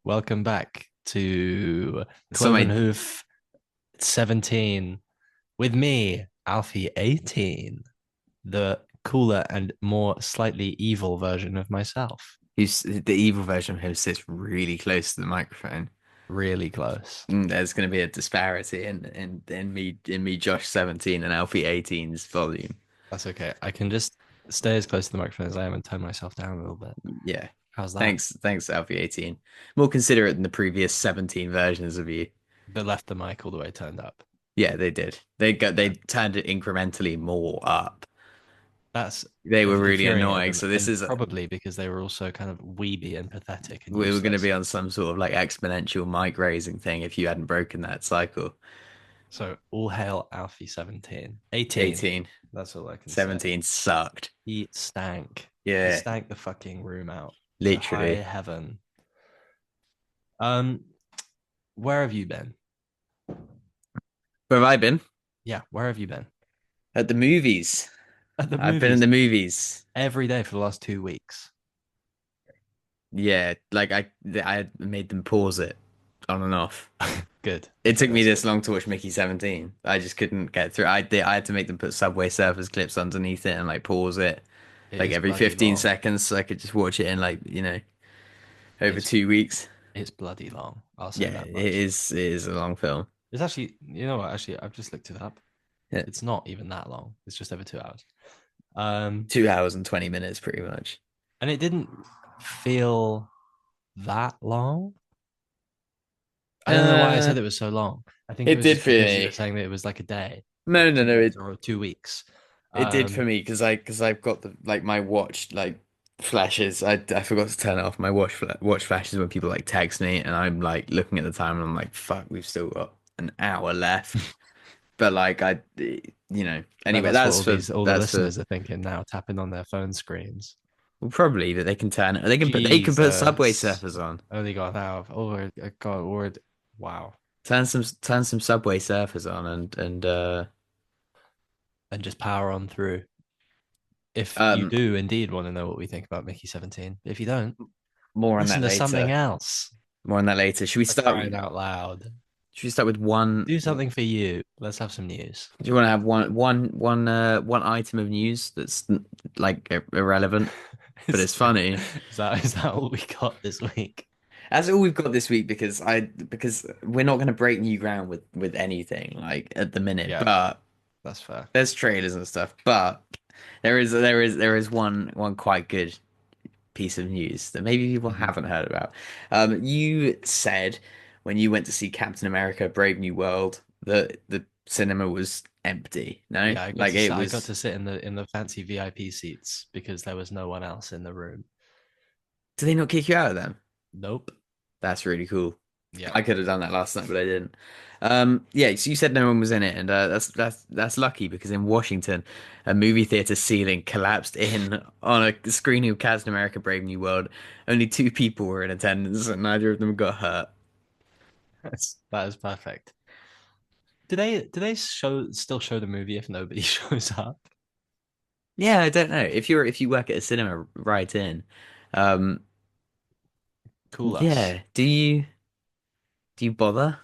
welcome back to So Cloven my Hoof 17 with me, Alfie 18, the cooler and more slightly evil version of myself. who's the evil version of him sits really close to the microphone. Really close. There's going to be a disparity in me Josh 17 and Alfie 18's volume. That's okay. I can just stay as close to the microphone as I am and turn myself down a little bit. Yeah. How's that? Thanks Alfie 18. More considerate than the previous 17 versions of you. But left the mic all the way turned up. Yeah, they did. They turned it incrementally more up. That's They were really infuriating of annoying. them, So this and is probably because they were also kind of weeby and pathetic and we were going to useless. be on some sort of like exponential mic raising thing if you hadn't broken that cycle. So all hail Alfie 17. 18. 18, That's all I can say. 17 sucked. He stank. He Yeah, stank the fucking room out to high literally. heaven. Um, where have you been? Where have I been? Yeah, where have you been? At the movies. At the I've been in movies the movies. every day for the last 2 weeks. Yeah, like I made them pause it on and off. Good. It Okay, took me that's this good. long to watch Mickey 17. I just couldn't get through. I had to make them put Subway Surfers clips underneath it and like pause it It like is every bloody 15 long. seconds so I could just watch it in like, over It's 2 weeks. it's bloody long. I'll say Yeah, that it much. is a long film. It's actually, you know what? Actually, I've just looked it up. Yeah, It's not even that long. It's just over 2 hours. Um, 2 hours and 20 minutes pretty much. and it didn't feel that long. I don't know why I Uh, said it was so long. I think it it was did just for because you were me. saying that it was like a day or No, no, no. 2 days or 2 weeks. It did for Um, me because I've got the like my watch like flashes. I forgot to turn it off. My watch flashes when people like text me, and I'm like looking at the time, and I'm like, "Fuck, we've still got an hour left." But like but Anyway, that's what all the that's for listeners are thinking now, tapping on their phone screens. well, probably that they can turn it. They can put Subway Jesus, Surfers on. only got an hour. Oh God, word! Wow, Turn some Subway Surfers on, and just power on through. If you um do indeed want to know what we think about Mickey 17, if you don't, more on listen that to something later. else. More on that later. Should we For start? crying out loud, Should we start with one? do something for you. Let's have some news. Do you want to have one item of news that's like irrelevant, but is, it's funny? is that all we got this week? That's all we've got this week because we're not going to break new ground with anything like at the minute. Yeah, But that's fair. there's trailers and stuff. But there is one quite good piece of news that maybe people Mhm. haven't heard about. You said when you went to see Captain America: Brave New World that the cinema was empty. No, Yeah, like it I got was. to sit in the fancy VIP seats because there was no one else in the room. Do they not kick you out of them? Nope. That's really cool. Yeah. I could have done that last night, but I didn't. Yeah, so you said no one was in it, and that's lucky because in Washington, a movie theater ceiling collapsed in on a screening of Captain America: Brave New World. Only two people were in attendance, and neither of them got hurt. That is perfect. Do they still show the movie if nobody shows up? Yeah, I don't know. If you work at a cinema, right in. Um, Cool us. yeah. Do you bother?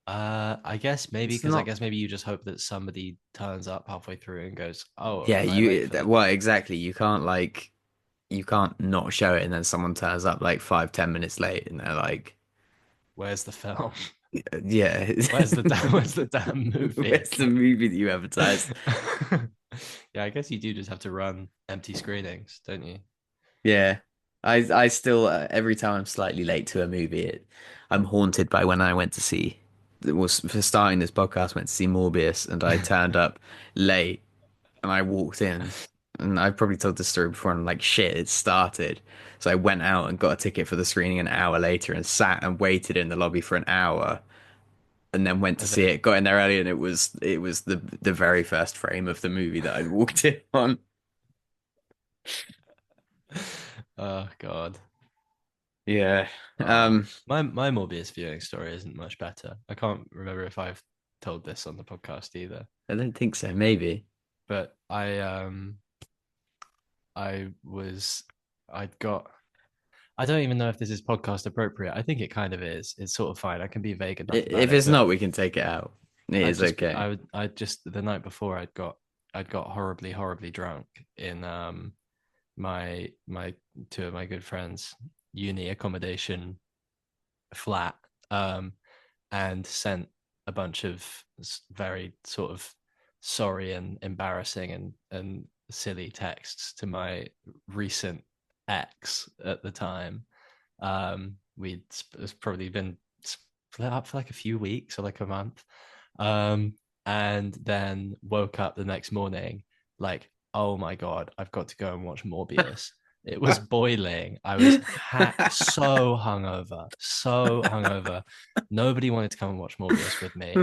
I guess maybe It's because I not. guess maybe you just hope that somebody turns up halfway through and goes, "Oh, Yeah, am I late you. for this?" Well, exactly. You can't not show it, and then someone turns up like 5, 10 minutes late, and they're like, Where's the film? "Yeah, Where's the damn movie? where's the movie that you advertised?" Yeah, I guess you do just have to run empty screenings, don't you? Yeah, I still every time I'm slightly late to a movie, I'm haunted by when I went to see. It was for starting this podcast. Went to see Morbius, and I turned up late, and I walked in, and I've probably told this story before. And I'm like, shit, it started. So I went out and got a ticket for the screening an hour later, and sat and waited in the lobby for an hour, and then went to And see then, it. Got in there early, and it was the very first frame of the movie that I'd walked in on. oh God. Yeah. Oh, my Morbius viewing story isn't much better. I can't remember if I've told this on the podcast either, I don't think so. Maybe. but I was I'd got I don't even know if this is podcast appropriate. I think it kind of is. It's sort of fine. I can be vague enough about If it, it's but not, we can take it out. It is okay. I just the night before I'd got horribly drunk in my two of my good friends uni accommodation flat, um and sent a bunch of very sort of sorry and embarrassing and silly texts to my recent ex at the time. We'd probably been split up for like a few weeks or like a month. Um, and then woke up the next morning like, oh my God, I've got to go and watch Morbius. It was boiling. I was so hungover, so hungover. Nobody wanted to come and watch Morbius with me.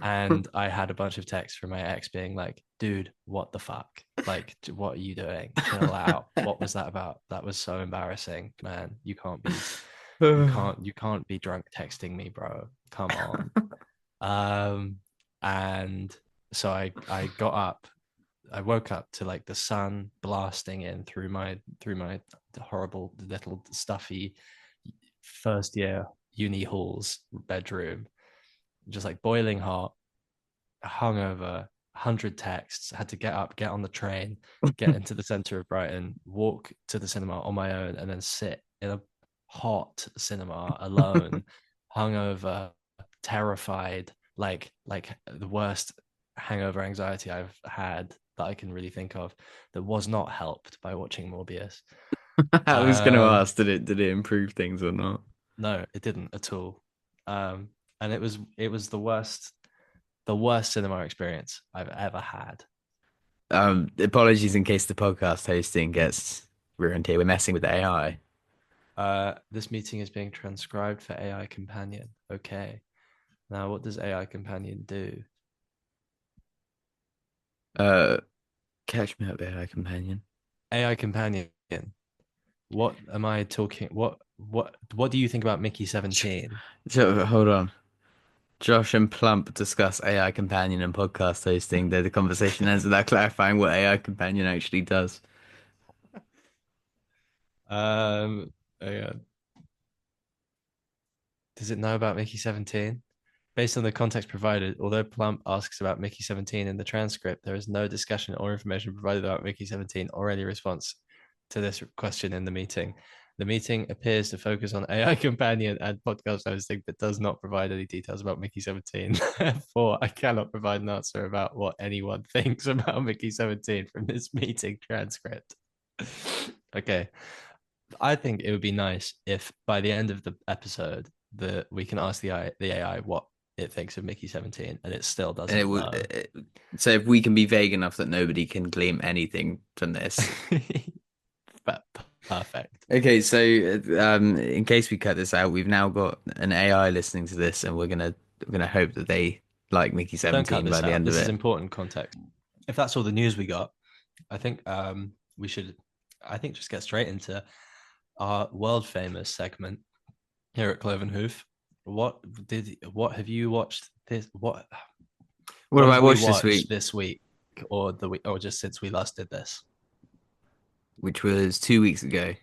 And I had a bunch of texts from my ex being like, dude, what the fuck? Like, what are you doing? Chill out. What was that about? That was so embarrassing, man. You can't be drunk texting me, bro. Come on. Um, and so I got up. I woke up to like the sun blasting in through my horrible little stuffy first year uni hall's bedroom, just like boiling hot, hungover, 100 texts, had to get up, get on the train, get into the center of Brighton, walk to the cinema on my own, and then sit in a hot cinema alone, hungover, terrified, like the worst hangover anxiety I've had that I can really think of, that was not helped by watching Morbius. I was going to Um, ask, did it improve things or not? no, it didn't at all. And it was the worst cinema experience I've ever had. Apologies in case the podcast hosting gets ruined here. We're messing with AI. This meeting is being transcribed for AI Companion. Okay. Now, what does AI Companion do? Uh, Catch me up, AI companion. AI Companion. What am I talking? What do you think about Mickey 17? So hold on. Josh and Plump discuss AI companion and podcast hosting. The conversation ends without clarifying what AI companion actually does. Yeah. Does it know about Mickey 17? Based on the context provided, although Plump asks about Mickey 17 in the transcript, there is no discussion or information provided about Mickey 17 or any response to this question in the meeting. The meeting appears to focus on AI companion and podcast hosting, but does not provide any details about Mickey 17. Therefore, I cannot provide an answer about what anyone thinks about Mickey 17 from this meeting transcript. Okay. I think it would be nice if by the end of the episode that we can ask the AI what it thinks of Mickey 17 and it still And it doesn't would. know. So if we can be vague enough that nobody can glean anything from this. But perfect. Okay, so in case we cut this out, we've now got an AI listening to this, and we're gonna hope that they like Mickey Don't cut 17 by this the out. end of This is it. important context. If that's all the news we got, I think we should I think just get straight into our world famous segment here at Clovenhoof. What have you watched this What what have have I we watched this watched week? this week or the week or just since we last did this? Which was 2 weeks ago.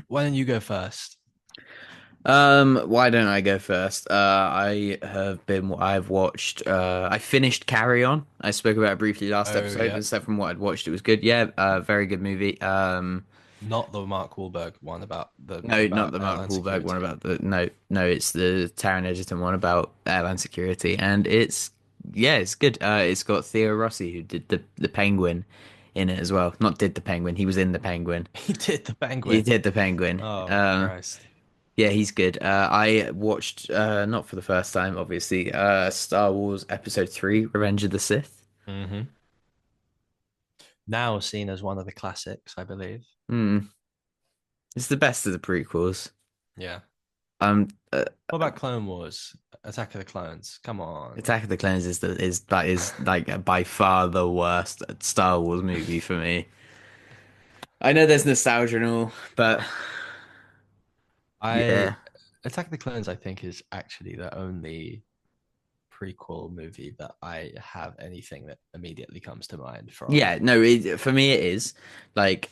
Why don't you go first? Why don't I go first? I've watched, I finished Carry On. I spoke about it briefly last Oh episode, yeah, but stuff from what I'd watched, it was good. Yeah, very good movie. not the Mark Wahlberg one No, not about the Mark airline Wahlberg one security. about no, it's the Taron Egerton one about airline security, and yeah, it's good. It's got Theo Rossi who did the Penguin in it as well. Not did the Penguin, he was in the Penguin. He did the He Penguin. did the Penguin. Oh Christ. Yeah, he's good. I watched, not for the first time, obviously, Star Wars Episode 3, Revenge of the Sith. Mm-hmm. Now seen as one of the classics, I believe. Hmm. It's the best of the prequels. Yeah. Um, uh, What about Clone Wars? Attack of the Clones. Come on. Attack of the Clones is like by far the worst Star Wars movie for me. I know there's nostalgia and all, but I yeah. Attack of the Clones, I think, is actually the only prequel movie that I have anything that immediately comes to mind from. Yeah, no, for me it is like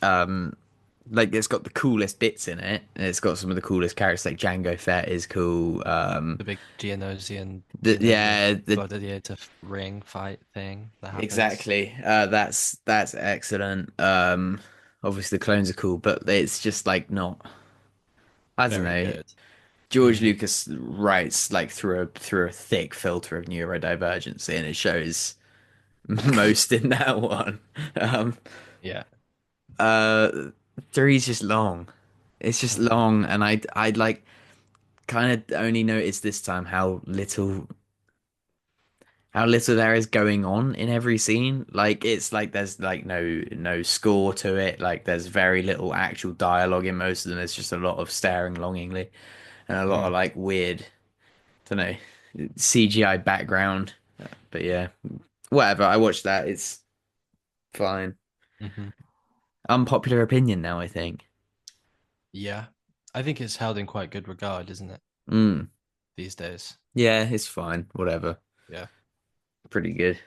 like it's got the coolest bits in it, and it's got some of the coolest characters. Like Django Fett is cool. The big Geonosian Yeah, the gladiator ring fight thing that happens. exactly. That's excellent. Obviously the clones are cool, but it's just like not. I don't Very know. good. George Mm, Lucas writes like through a thick filter of neurodivergency, and it shows most in that one. Um, yeah. uh, three's just long. It's just Hmm. long, and I'd like kind of only noticed this time how little there is going on in every scene. Like it's like there's like no score to it. Like there's very little actual dialogue in most of them. There's just a lot of staring longingly and a lot of Mm, like weird, don't know, CGI background. But yeah, whatever. I watched that. It's fine. hmm. Unpopular opinion now, I think. Yeah. I think it's held in quite good regard, isn't it, Mm. these days? Yeah, it's fine. Whatever. Yeah. Pretty good.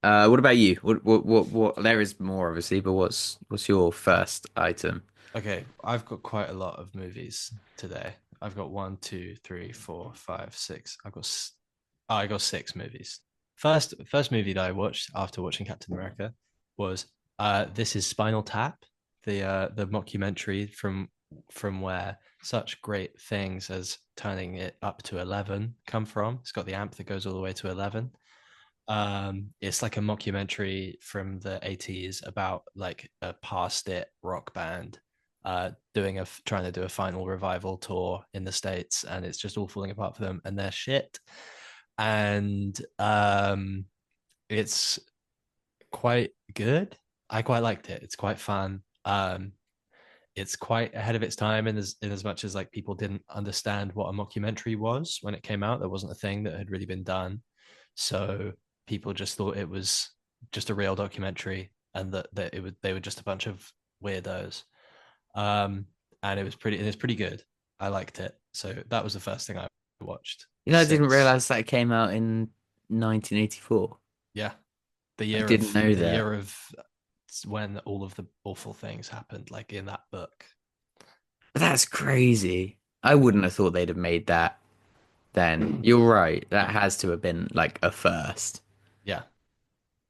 What about you? What? There is more, obviously, but what's your first item? Okay, I've got quite a lot of movies today. I've got one, two, three, four, five, six. I got six movies. First movie that I watched after watching Captain America was This Is Spinal Tap, the mockumentary from where such great things as turning it up to 11 come from. It's got the amp that goes all the way to 11. It's like a mockumentary from the 80s about like a past it rock band trying to do a final revival tour in the States, and it's just all falling apart for them and they're shit. And it's quite good. I quite liked it. It's quite fun. It's quite ahead of its time in as much as like people didn't understand what a mockumentary was when it came out. There wasn't a thing that had really been done, so people just thought it was just a real documentary and that they were just a bunch of weirdos. um and it's pretty good. I liked it, so that was the first thing I watched. I didn't Six. realize that came out in 1984. Yeah, the I year didn't of know the that. year of when all of the awful things happened, like in that book. That's crazy. I wouldn't have thought they'd have made that then. You're right. That has to have been like a first. Yeah.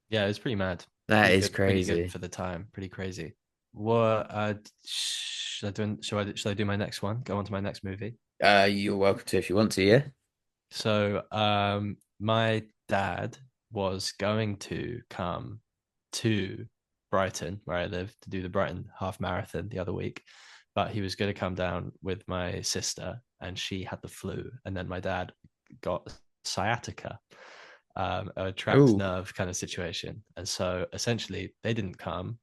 Yeah, it's pretty mad. That is Pretty good crazy. for the time. Pretty crazy. What should I do my next one? Go on to my next movie. You're welcome to if you want to, yeah. So, my dad was going to come to Brighton, where I live, to do the Brighton half marathon the other week, but he was going to come down with my sister, and she had the flu, and then my dad got sciatica, a trapped Oh, nerve kind of situation, and so essentially they didn't come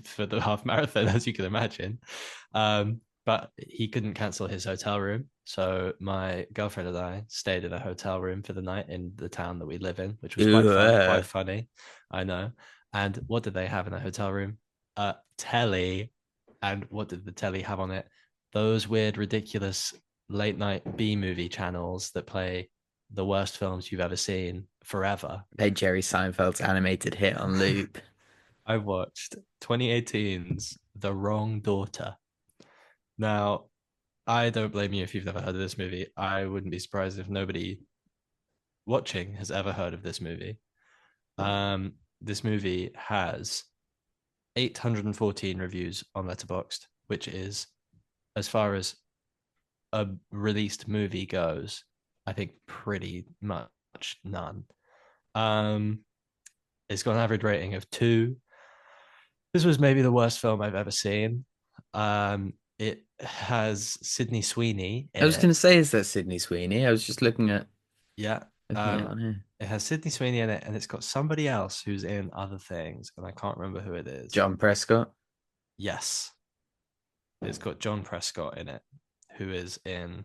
for the half marathon, as you can imagine. But he couldn't cancel his hotel room. So my girlfriend and I stayed in a hotel room for the night in the town that we live in, which was quite ew, fun, quite funny. I know. And what did they have in a hotel room? Telly. And what did the telly have on it? Those weird, ridiculous late night B movie channels that play the worst films you've ever seen forever. Hey, Jerry Seinfeld's animated hit on loop. I watched 2018's The Wrong Daughter. Now, I don't blame you if you've never heard of this movie. I wouldn't be surprised if nobody watching has ever heard of this movie. This movie has 814 reviews on Letterboxd, which is, as far as a released movie goes, I think pretty much none. Um, it's got an average rating of 2. This was maybe the worst film I've ever seen. It has Sydney Sweeney I in was it. gonna say, is that Sydney Sweeney? I was just Yeah. looking at it on here. It has Sydney Sweeney in it, and it's got somebody else who's in other things, and I can't remember who it is. John Prescott. Yes, it's got John Prescott in it, who is in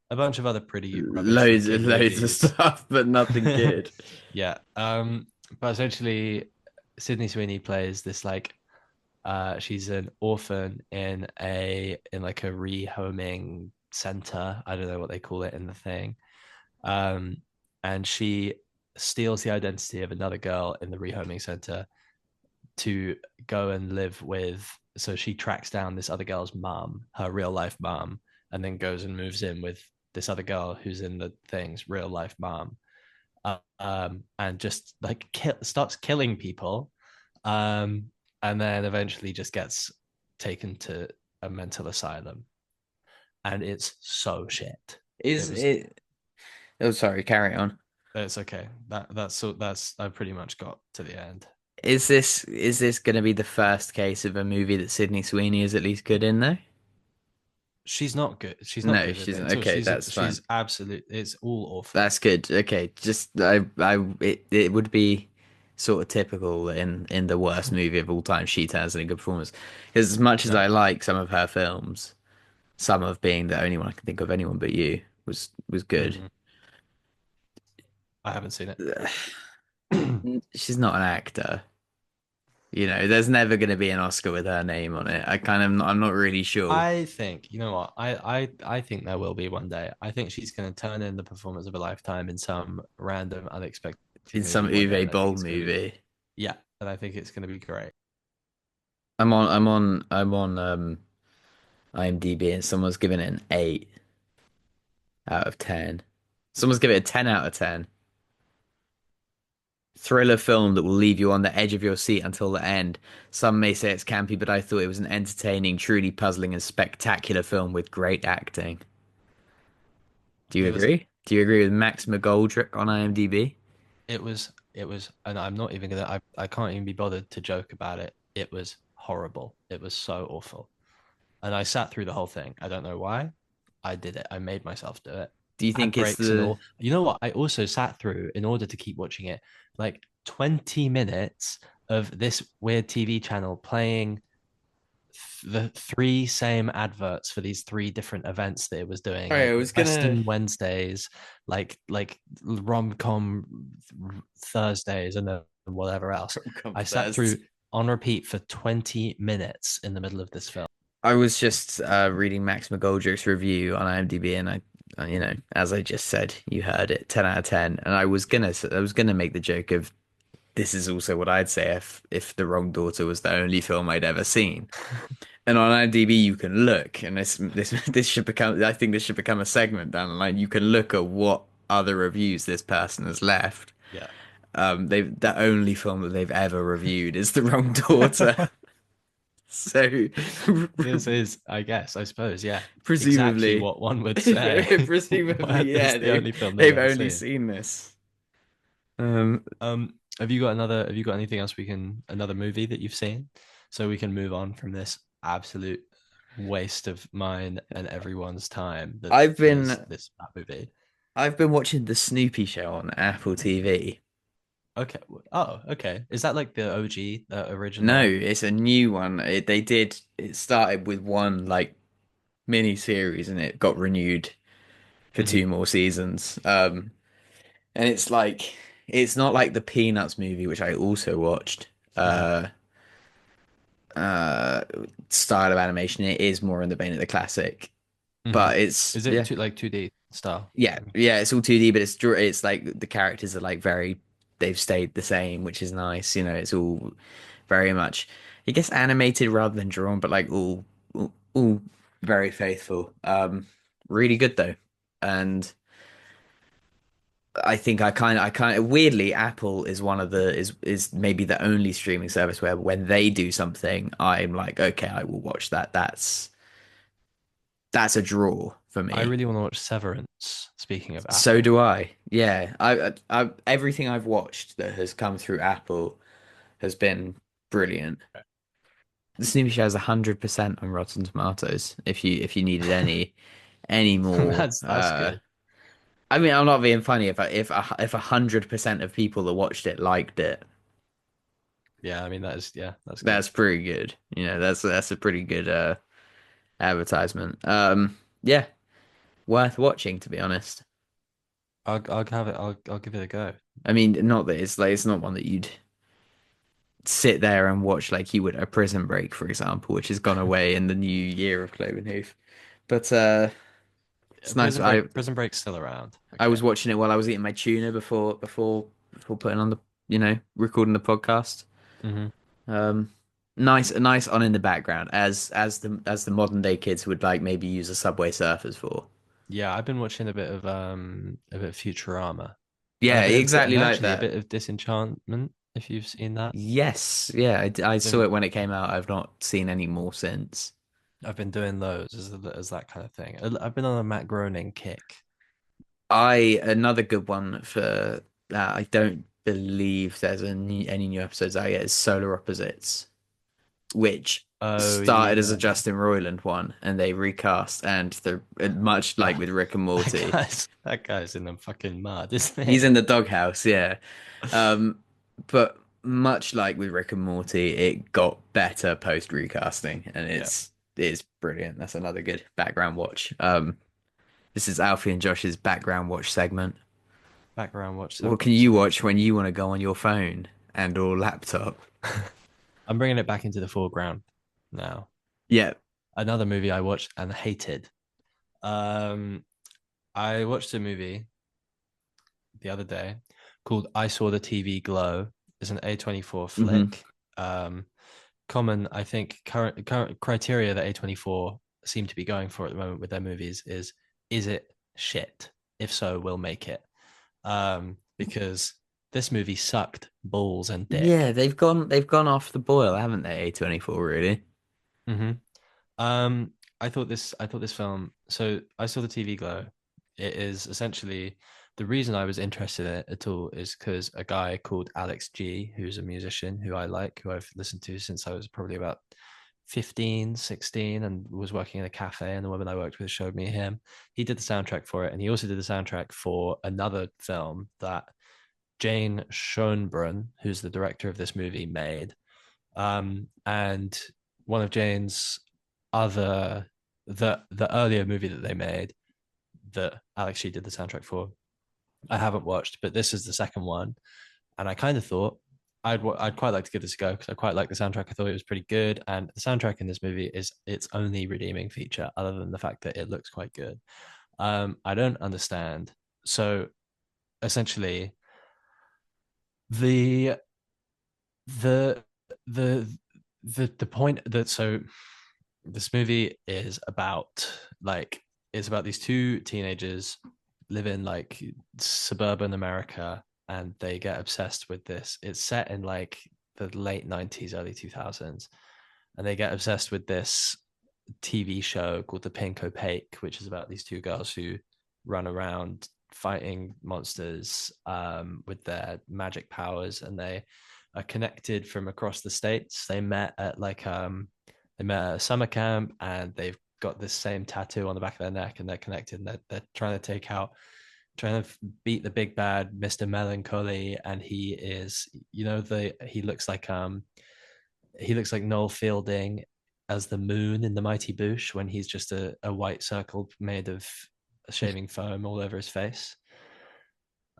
a bunch of other pretty rubbish looking Loads of movies. stuff, but nothing good. Yeah. But essentially, Sydney Sweeney plays this like she's an orphan in like a rehoming center. I don't know what they call it in the thing. Um, and she steals the identity of another girl in the rehoming center, to go and live with. So she tracks down this other girl's mom, her real life mom, and then goes and moves in with this other girl who's in the thing's real life mom, and just like starts killing people, um, and then eventually just gets taken to a mental asylum, and it's so shit. It Is was. it? Oh, sorry. Carry on. It's okay. That's I pretty much got to the end. Is this going to be the first case of a movie that Sydney Sweeney is at least good in though? She's not good. She's not No, good she's at it not. at all. Okay. That's fine. She's absolute. It's all awful. That's good. Okay, just it would be sort of typical in the worst movie of all time she turns in a good performance. Because as much as No, I like some of her films, some of being the only one I can think of anyone but you was good. mm, I haven't seen it. She's not an actor. There's never going to be an Oscar with her name on it. I'm not really sure. I think you know what I think there will be one day. I think she's going to turn in the performance of a lifetime in some random unexpected In some movie one day, Uwe and I think Boll it's going to be movie. yeah, and I think it's going to be great. I'm on IMDb and someone's given it an 8 out of 10. Someone's given it a 10 out of 10. Thriller film that will leave you on the edge of your seat until the end. Some may say it's campy, but I thought it was an entertaining, truly puzzling, and spectacular film with great acting. Do you It was agree? Do you agree with Max McGoldrick on IMDb? it was, and I'm not even gonna. I can't even be bothered to joke about it. It was horrible. It was so awful, and I sat through the whole thing. I don't know why. I did it. I made myself do it. Do you Ad think it's breaks and the all. You know what? I also sat through in order to keep watching it, like 20 minutes of this weird TV channel playing the three same adverts for these three different events that it was doing, Sorry, like I was gonna Western Wednesdays, like rom-com Thursdays, and then whatever else. come I sat through first. on repeat for 20 minutes in the middle of this film. I was just reading Max McGoldrick's review on IMDb, and as I just said, you heard it, 10 out of 10. And I was gonna make the joke of this is also what I'd say if The Wrong Daughter was the only film I'd ever seen. And on IMDb, you can look, and this should become. I think this should become a segment down the line. You can look at what other reviews this person has left. Yeah. The only film that they've ever reviewed is The Wrong Daughter. So This is, I guess, I suppose, yeah, exactly presumably, what one would say. presumably, It's yeah, the they've only film they've they've ever only seen. seen this. Um, Have you got anything else another movie that you've seen? So we can move on from this absolute waste of mine and everyone's time that I've is been that movie. I've been watching the Snoopy show on Apple TV. Okay. Oh, okay. Is that like the OG, the No, original? it's a new one. It started with one like mini series and it got renewed for Hmm. two more seasons. And it's not like the Peanuts movie, which I also watched. Hmm. Uh, uh, Style of animation. It is more in the vein of the classic, Hmm. but it's Is it yeah, too, like 2D style? yeah, yeah. It's all 2D, but it's like the characters are like very they've stayed the same, which is nice. It's all very much, I guess, animated rather than drawn, but like all very faithful. Really good though, and I kind of weirdly, Apple is one of the is maybe the only streaming service where when they do something, I'm like, okay, I will watch that. That's a draw for I me. really want to watch Severance. Speaking of So Apple, do I. Yeah, everything I've watched that has come through Apple has been brilliant. The Snoopy Show is 100% on Rotten Tomatoes. If you needed any more, that's good. I mean, I'm not being funny. If 100% of people that watched it liked it, Yeah, I mean that is yeah, that's good. that's pretty good. That's a pretty good advertisement. Yeah, worth watching to be honest. I'll have it. I'll give it a go. I mean, not that it's not one that you'd sit there and watch like you would a Prison Break, for example, which has gone away in the new year of Cloverhoof. But it's nice. Prison Break's still around. I Okay. was watching it while I was eating my tuna before putting on the recording the podcast. Hmm. Um, nice on in the background, as the modern day kids would like maybe use a Subway Surfers for. Yeah, I've been watching a bit of Futurama and Yeah, exactly and like actually a that. bit of Disenchantment, if you've seen that. Yes, yeah, I saw Been it when it came out. I've not seen any more since. I've been doing those as that kind of thing. I've been on a Matt Groening kick. I another good one for that. I don't believe there's any new episodes out yet. Is Solar Opposites, which Oh started as a yeah. Justin Roiland one, and they recast, and the much like Oh, with Rick and Morty, that guy's in the fucking mud, isn't he's he? in the doghouse, yeah. Um, but much like with Rick and Morty, it got better post recasting, and Yeah. it's brilliant. That's another good background watch. This is Alfie and Josh's background watch segment. Background watch What can you watch selection. when you want to go on your phone and or laptop? I'm bringing it back into the foreground now. Yeah. Another movie I watched and hated. Um, I watched a movie the other day called I Saw the TV Glow. It's an A24 Hmm. flick. Um, Common, I think, current criteria that A24 seem to be going for at the moment with their movies is it shit? If so, we'll make it. Because this movie sucked balls and Yeah, dick. they've gone off the boil, haven't they? A24 really. Mm-hmm. I thought this film. So I saw the TV Glow. It is essentially the reason I was interested in it at all is because a guy called Alex G, who's a musician who I like, who I've listened to since I was probably about 15, 16, and was working in a cafe. And the woman I worked with showed me him. He did the soundtrack for it, and he also did the soundtrack for another film that Jane Schoenbrunn, who's the director of this movie, made. And one of Jane's other the earlier movie that they made that Alex She did the soundtrack for, I haven't watched, but this is the second one, and I kind of thought I'd quite like to give this a go because I quite like the soundtrack. I thought it was pretty good, and the soundtrack in this movie is its only redeeming feature, other than the fact that it looks quite good. I don't understand. So essentially, the the the the point that so this movie is about like it's about these two teenagers live in like suburban America and they get obsessed with this. It's set in like the late 90s, early 2000s, and they get obsessed with this TV show called The Pink Opaque, which is about these two girls who run around fighting monsters with their magic powers, and they are connected from across the states. They met at a summer camp, and they've got this same tattoo on the back of their neck, and they're connected. And they're trying to trying to beat the big bad Mr. Melancholy, and he is, he looks like Noel Fielding as the moon in The Mighty Boosh when he's just a white circle made of shaving foam all over his face.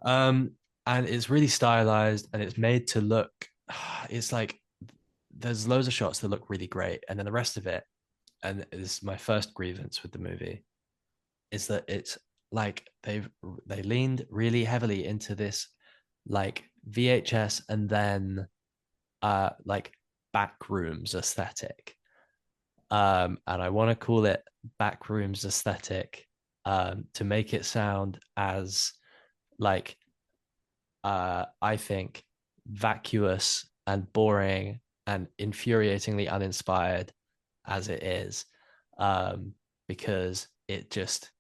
Um, and it's really stylized and it's made to look. It's like there's loads of shots that look really great, and then the rest of it, and is my first grievance with the movie, is that it's like they leaned really heavily into this like VHS and then like backrooms aesthetic. And I want to call it backrooms aesthetic to make it sound as like I think vacuous and boring and infuriatingly uninspired as it is, because it just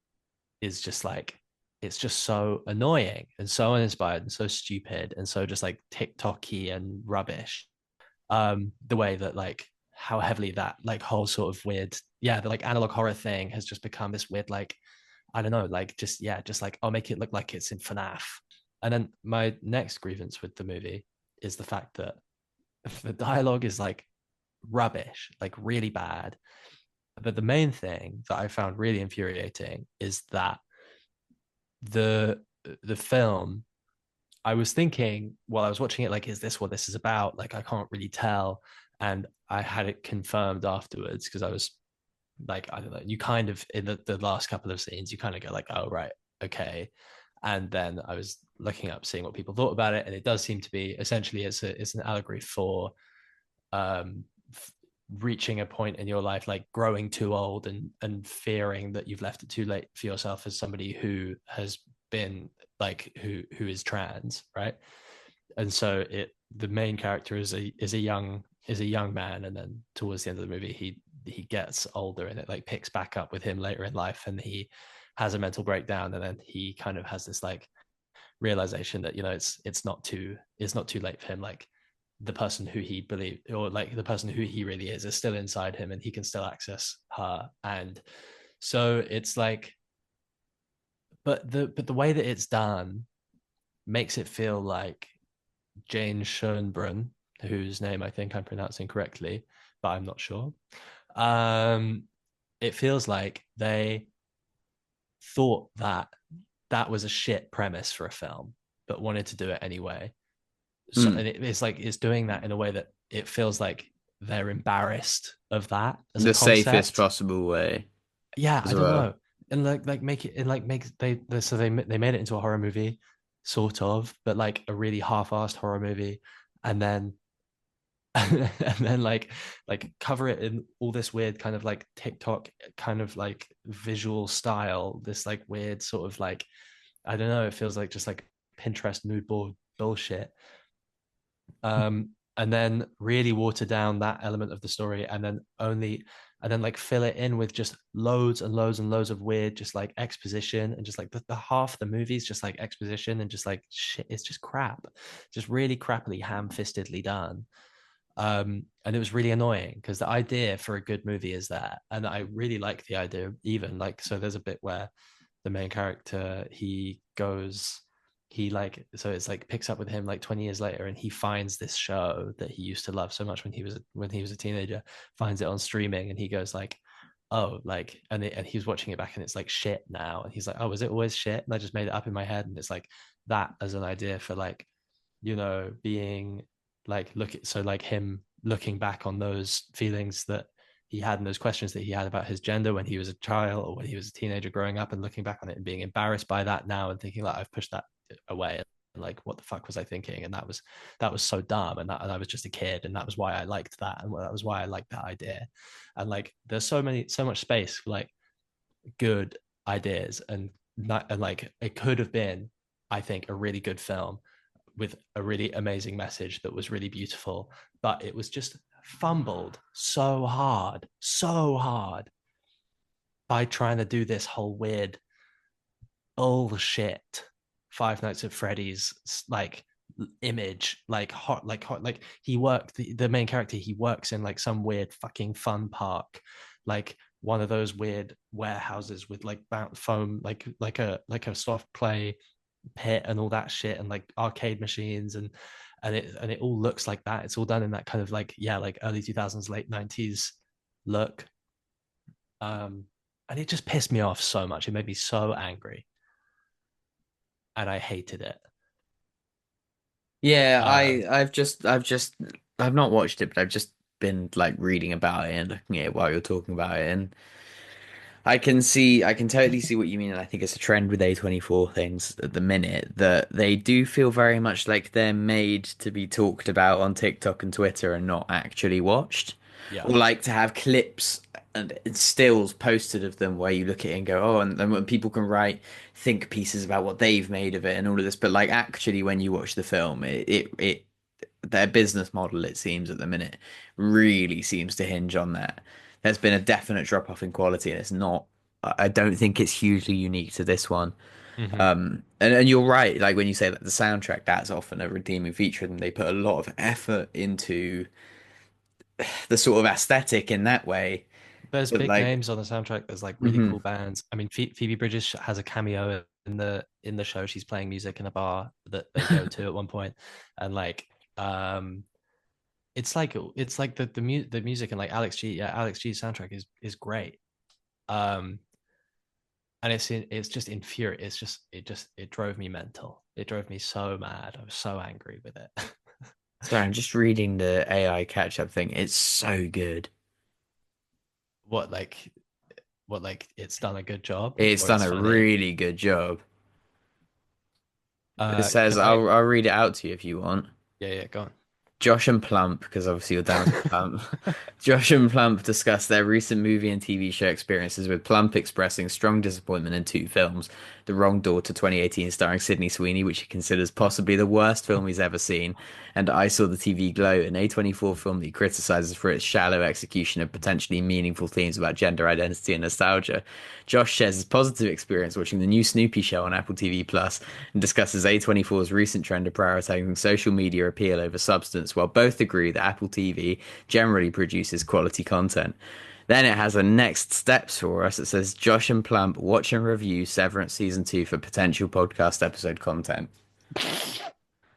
is just like it's just so annoying and so uninspired and so stupid and so just like TikToky and rubbish. The way that like how heavily that like whole sort of weird, yeah, the like analog horror thing has just become this weird like I don't know, like just yeah, just like I'll make it look like it's in FNAF. And then my next grievance with the movie is the fact that the dialogue is like rubbish, like really bad. But the main thing that I found really infuriating is that the the film, I was thinking while I was watching it, like, is this what this is about? Like, I can't really tell. And I had it confirmed afterwards because I was like, I don't know, you kind of, in the last couple of scenes, you kind of go like, oh, right, okay. And then I was looking up, seeing what people thought about it. And it does seem to be essentially it's an allegory for um reaching a point in your life, like growing too old and fearing that you've left it too late for yourself as somebody who has been like who is trans, right? And so the main character is a young man, and then towards the end of the movie he gets older, and it like picks back up with him later in life, and he has a mental breakdown, and then he kind of has this like realization that, you know, it's not too late for him. Like the person who he believed, or like the person who he really is still inside him, and he can still access her. And so it's like, but the way that it's done makes it feel like Jane Schoenbrunn, whose name I think I'm pronouncing correctly, but I'm not sure. Um, it feels like they thought that that was a shit premise for a film, but wanted to do it anyway. So, Mm. and it's like it's doing that in a way that it feels like they're embarrassed of that as a The safest concept. possible way Yeah, as I don't well. know. And like make it, and like make so they made it into a horror movie, sort of, but like a really half-assed horror movie, and then and then like cover it in all this weird kind of like TikTok kind of like visual style, this like weird sort of like, I don't know, it feels like just like Pinterest mood board bullshit. And then really water down that element of the story, and then like fill it in with just loads and loads and loads of weird just like exposition, and just like the half the movie's just like exposition and just like shit, it's just crap, just really crappily ham-fistedly done. And it was really annoying because the idea for a good movie is that, and I really like the idea. Even like, so there's a bit where the main character, he like, so it's like picks up with him like 20 years later, and he finds this show that he used to love so much when he was a teenager, finds it on streaming, and he goes like, oh, like, and he was watching it back, and it's like shit now, and he's like, oh, was it always shit and I just made it up in my head? And it's like that as an idea for like, you know, being like, look at, so like him looking back on those feelings that he had and those questions that he had about his gender when he was a child or when he was a teenager growing up, and looking back on it and being embarrassed by that now and thinking like, I've pushed that away, and like what the fuck was I thinking, and that was so dumb, and I was just a kid, and that was why I liked that, and that was why I liked that idea. And like there's so much space for like good ideas, and not, and like it could have been, I think, a really good film with a really amazing message that was really beautiful, but it was just fumbled so hard by trying to do this whole weird bullshit Five Nights at Freddy's like image, like hot, like he worked, the main character, he works in like some weird fucking fun park, like one of those weird warehouses with like foam, like a soft play pit and all that shit, and like arcade machines, and it all looks like that. It's all done in that kind of like, yeah, like early 2000s late 90s look. um and it just pissed me off so much. It made me so angry, and I hated it. Yeah, uh I've not watched it, but I've just been like reading about it and looking at it while you're talking about it, and I can totally see what you mean, and I think it's a trend with A24 things at the minute that they do feel very much like they're made to be talked about on TikTok and Twitter and not actually watched. yeah. Or like to have clips and stills posted of them where you look at it and go, oh, and then when people can write think pieces about what they've made of it and all of this, but like actually when you watch the film, it their business model, it seems at the minute, really seems to hinge on that. There's been a definite drop off in quality, and it's not. I don't think it's hugely unique to this one. Mm-hmm. And you're right. Like when you say that the soundtrack, that's often a redeeming feature, and they put a lot of effort into the sort of aesthetic in that way. There's But big like, names on the soundtrack. There's like really mhm. cool bands. I mean, Phoebe Bridgers has a cameo in the show. She's playing music in a bar that they go to at one point, and like um it's like the music, and like Alex G's soundtrack is great. Um and it's just infuriating. It drove me mental. It drove me so mad. I was so angry with it. Sorry, I'm just reading the AI catch up thing. It's so good. what like what like it's done a good job, It's or done it's a funny? really good job. It says, Can I I'll read it out to you if you want. Yeah, yeah, go on. Josh and Plump, because obviously you're down with Plump. Josh and Plump discuss their recent movie and TV show experiences, with Plump expressing strong disappointment in two films: The Wrong Daughter 2018, starring Sydney Sweeney, which he considers possibly the worst film he's ever seen, and I Saw the TV Glow, an A24 film that he criticizes for its shallow execution of potentially meaningful themes about gender identity and nostalgia. Josh shares his positive experience watching the new Snoopy show on Apple TV Plus and discusses A24's recent trend of prioritizing social media appeal over substance, while both agree that Apple TV generally produces quality content. Then it has a next steps for us. It says Josh and Plump watch and review Severance season 2 for potential podcast episode content.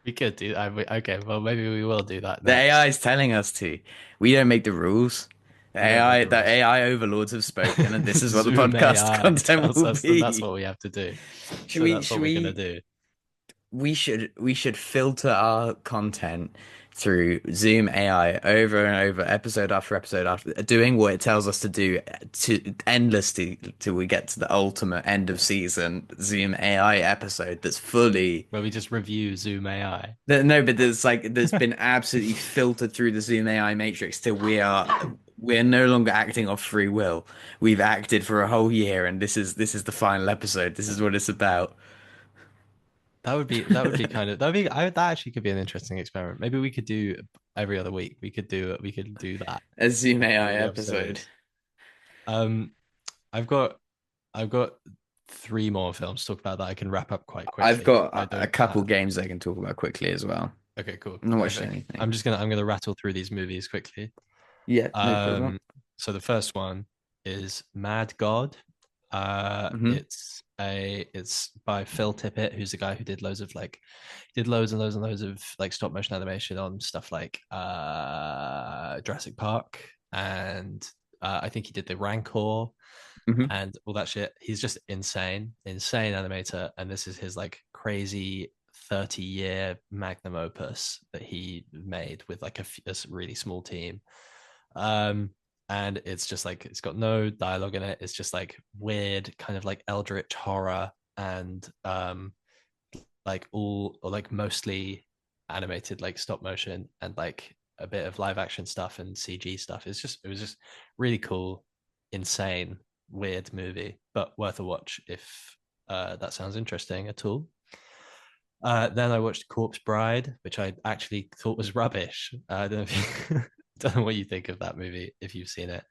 We could do. Okay, well, maybe we will do that The AI next. is telling us to. We don't make the rules. We don't make the The rules. AI overlords have spoken, and this is what the Zoom podcast AI content tells will us that that's be. what we have to do. Should So we? that's Should what we're gonna we? do. We should filter our content through Zoom AI over and over, episode after, doing what it tells us to do to endlessly till we get to the ultimate end of season Zoom AI episode that's fully Where we just review Zoom AI. no, but there's been absolutely filtered through the Zoom AI matrix till we're no longer acting off free will. We've acted for a whole year, and this is the final episode. This is what it's about. That would be kind of that actually could be an interesting experiment. Maybe we could do every other week. We could do that. A Zoom AI Review episode. episodes. Um, I've got I've got three more films to talk about that I can wrap up quite I've quickly. got I a don't couple have. games I can talk about quickly as well. Okay, cool, I've not watched perfect. anything. I'm gonna rattle through these movies quickly. Yeah, no problem. Um, so the first one is Mad God. Hmm. It's by Phil Tippett, who's the guy who did loads and loads and loads of like stop motion animation on stuff like Jurassic Park, and I think he did the Rancor Hmm. and all that shit. He's just insane animator, and this is his like crazy 30-year magnum opus that he made with like a really small team. Um, and it's just like it's got no dialogue in it. It's just like weird, kind of like eldritch horror, and like all or like mostly animated, like stop motion, and like a bit of live action stuff and CG stuff. It was just really cool, insane, weird movie, but worth a watch if that sounds interesting at all. Then I watched Corpse Bride, which I actually thought was rubbish. I don't know if you, don't know what you think of that movie if you've seen it.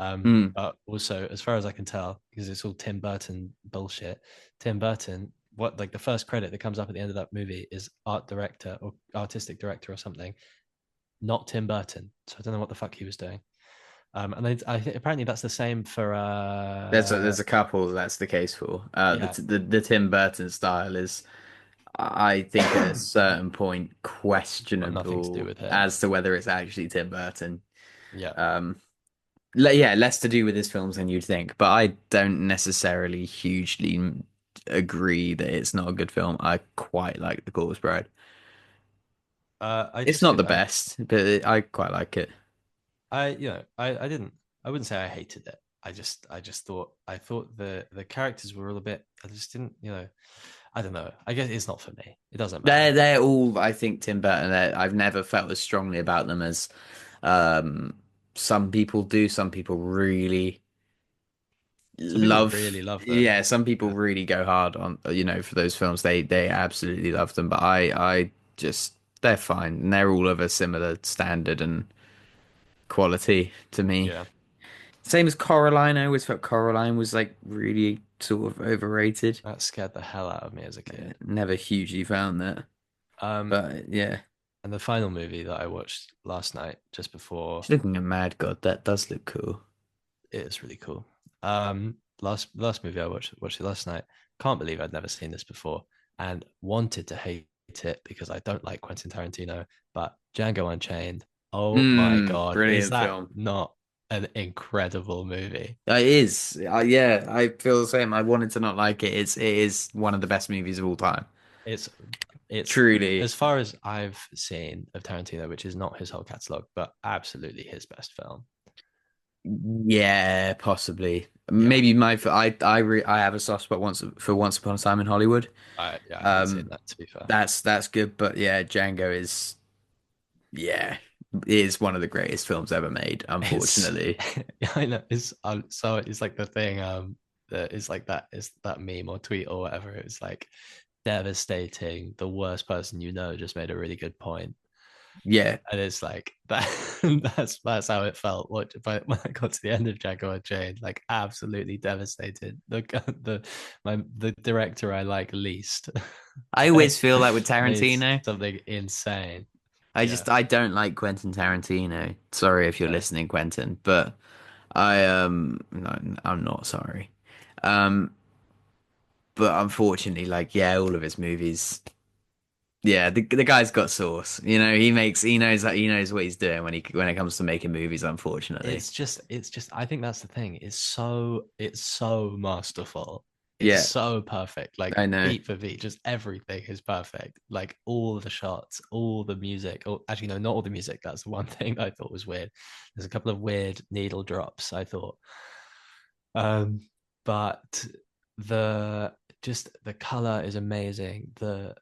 Mm. But also, as far as I can tell, because it's all Tim Burton bullshit, Tim Burton, what like the first credit that comes up at the end of that movie is art director or artistic director or something, not Tim Burton. So I don't know what the fuck he was doing. And apparently that's the same for There's a couple that's the case for. yeah, The Tim Burton style is, I think, at a certain point got nothing to do questionable with him. as to whether it's actually Tim Burton. Yeah. Um, yeah, less to do with his films than you'd think, but I don't necessarily hugely agree that it's not a good film. I quite like The Corpse Bride. I It's just not could the best, but I quite like it. I didn't I wouldn't say I hated it. I just thought the characters were all a bit I just didn't, I don't know. I guess it's not for me. It doesn't matter. They're all, I think, Tim Burton. I've never felt as strongly about them as um, some people do. Some people really Some people love. really love them. Yeah, some people Yeah. really go hard on, for those films. They absolutely love them, but I just, they're fine. And they're all of a similar standard and quality to me. Yeah. Same as Coraline. I always felt Coraline was like really sort of overrated. That scared the hell out of me as a kid. Never hugely found that, Um but yeah. and the final movie that I watched last night just before Just looking at Mad God, that does look cool. it is really cool. Last movie I watched it last night. Can't believe I'd never seen this before and wanted to hate it because I don't like Quentin Tarantino, but Django Unchained. Oh my God, is Brilliant that film. not an incredible movie? It is. Yeah, I feel the same. I wanted to not like it. It is one of the best movies of all time. It's it's Truly. as far as I've seen of Tarantino, which is not his whole catalog, but absolutely his best film. Yeah, possibly. Yeah, Maybe I have a soft spot Once Upon a Time in Hollywood. I haven't seen Um, that to be fair. that's good, but yeah, Django Yeah, it is one of the greatest films ever made, It's unfortunately. I know it's so it's like the thing that is like that is that meme or tweet or whatever. It's like devastating. The worst person you know just made a really good point, Yeah, and it's like that. That's how it felt. But when I got to the end of Django Unchained, like absolutely devastated. The director I like least I always feel like with made Tarantino, something insane. I Yeah, just I don't like Quentin Tarantino. Sorry if you're no, listening, Quentin, but no, I'm not sorry. Um, but unfortunately, like yeah, all of his movies, yeah, the guy's got sauce. You know, he knows that he knows what he's doing when it comes to making movies. Unfortunately, it's just I think that's the thing. It's so masterful. It's yeah, so perfect. Like I know. beat for beat, just everything is perfect. Like all the shots, all the music. Oh, actually, no, not all the music. That's the one thing I thought was weird. There's a couple of weird needle drops, I thought. Um, but the just the color is amazing. The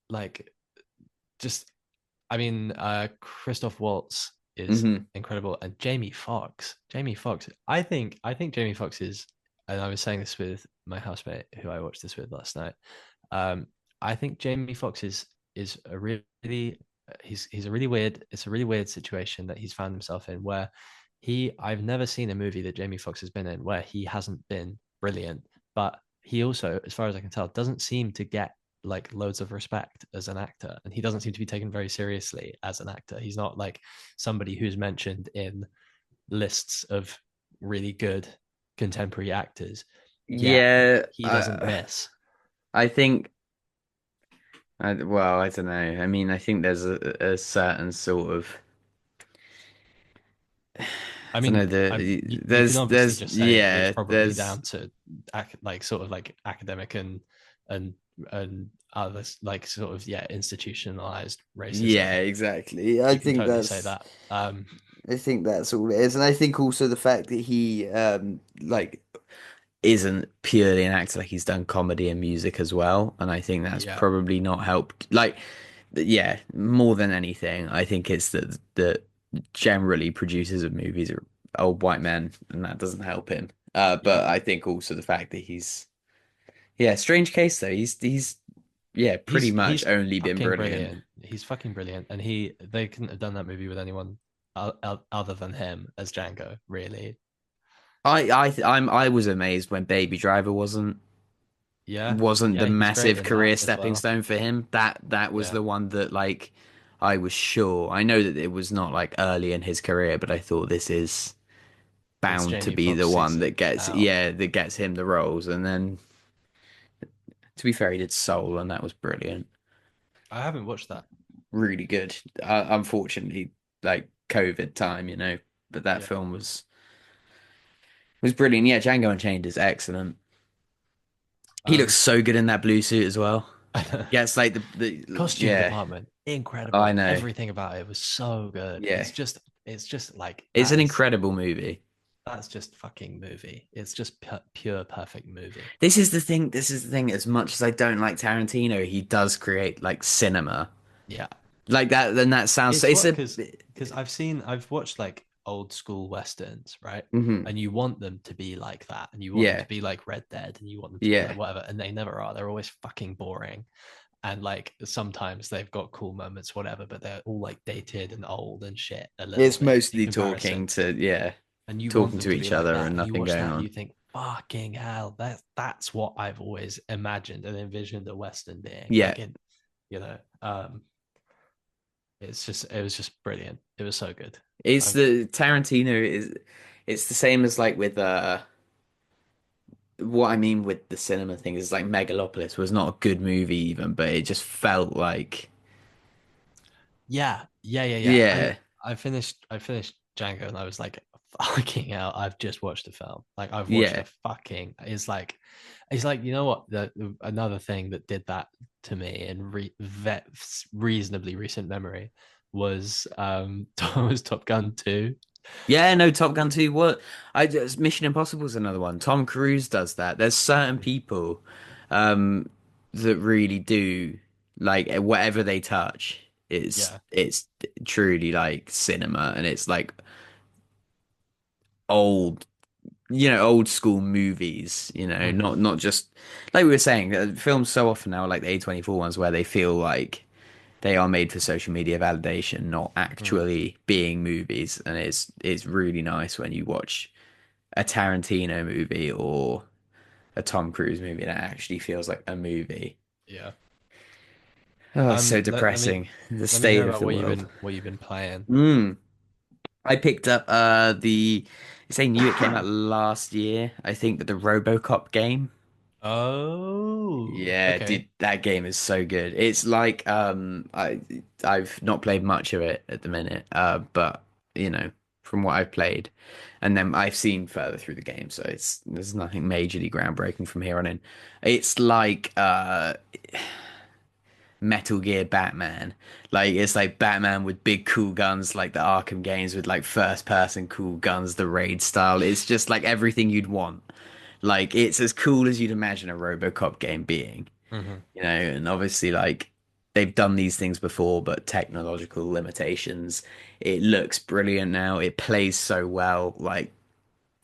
like just I mean, Christoph Waltz is Hmm. incredible, and Jamie Foxx. Jamie Foxx. I think Jamie Foxx is, and I was saying this with my housemate who I watched this with last night. Um, I think Jamie Foxx is a really he's a really weird. It's a really weird situation that he's found himself in where I've never seen a movie that Jamie Foxx has been in where he hasn't been brilliant, but he also, as far as I can tell, doesn't seem to get like loads of respect as an actor, and he doesn't seem to be taken very seriously as an actor. He's not like somebody who's mentioned in lists of really good contemporary actors, yet Yeah, he doesn't miss. I think. Well, I don't know. I mean, I think there's a certain sort of. I I don't know. mean, you can obviously There's just say it's yeah probably there's down to like sort of like academic and and others like sort of yeah institutionalized yeah racism. exactly. You can totally say that. I think that's all it is, and I think also the fact that he like isn't purely an actor, like he's done comedy and music as well, and I think that's Yeah, probably not helped. Like yeah, more than anything, I think it's that generally producers of movies are old white men, and that doesn't help him. yeah. But I think also the fact that he's yeah, strange case though. He's yeah, pretty much He's only been fucking brilliant. brilliant. He's fucking brilliant, and they couldn't have done that movie with anyone other than him as Django. Really, I was amazed when Baby Driver yeah, wasn't the yeah. He's great massive in that career as stepping well. stone for him. That was Yeah, the one that like I was sure. I know that it was not like early in his career, but I thought this is it's bound to Jamie be the Foxx one seeks that it gets out. yeah, that gets him the roles. And then to be fair, he did Soul and that was brilliant. I haven't watched that. Really good. Unfortunately, like COVID time, you know, but that Yeah. film was brilliant. Yeah, Django Unchained is excellent. He looks Um, so good in that blue suit as well. Gets like the costume yeah, department, I incredible. know. Everything about it was so good. Yeah. It's just like It's an incredible movie. that's just fucking movie. It's just pure perfect movie. This is the thing. This is the thing. As much as I don't like Tarantino, he does create like cinema Yeah. like that. Then that sounds. It's It's what a. because I've watched like old school westerns, right? Mhm. And you want them to be like that, and you want them to Yeah. be like Red Dead, and you want them to be like Yeah. whatever, and they never are. They're always fucking boring, and like sometimes they've got cool moments, whatever, but they're all like dated and old and shit a little It's bit in mostly comparison. talking to yeah, And you want talking them to to be each like other that, and and you nothing watch going that, and you on. think, fucking hell, that's what I've always imagined and envisioned a western being Yeah. like in, you know. It was just brilliant. It was so good. It's Um, the Tarantino is. It's the same as like with what I mean with the cinema thing is like Megalopolis was not a good movie even, but it just felt like yeah, yeah, yeah, yeah. yeah, I finished Django, and I was like, fucking hell, I've just watched a film. Like I've watched yeah. a fucking. It's like you know what? Another thing that did that to me in reasonably recent memory was was Top Gun 2. Yeah, no, Top Gun 2, what I just Mission Impossible is another one. Tom Cruise does that. There's certain people um that really do like whatever they touch. It's Yeah. it's truly like cinema, and it's like old, old school movies, Hmm. not just like we were saying, films so often now are like the A24 ones where they feel like they are made for social media validation, not Mm. actually being movies. And it's really nice when you watch a Tarantino movie or a Tom Cruise movie that actually feels like a movie. Yeah. Oh, it's so Let, let me depressing, the let me hear state of about the world. what you've been playing. Mm. I picked up they knew it came out last year, I think, but the RoboCop game. Oh, Yeah, dude, okay. that game is so good. It's like I've not played much of it at the minute, but from what I've played, and then I've seen further through the game, so there's nothing majorly groundbreaking from here on in. It's like Metal Gear Batman. Like it's like Batman with big cool guns, like the Arkham games with like first person cool guns, the raid style. It's just like everything you'd want. Like it's as cool as you'd imagine a RoboCop game being, Hmm. and obviously like they've done these things before, but technological limitations. It looks brilliant now. It plays so well. Like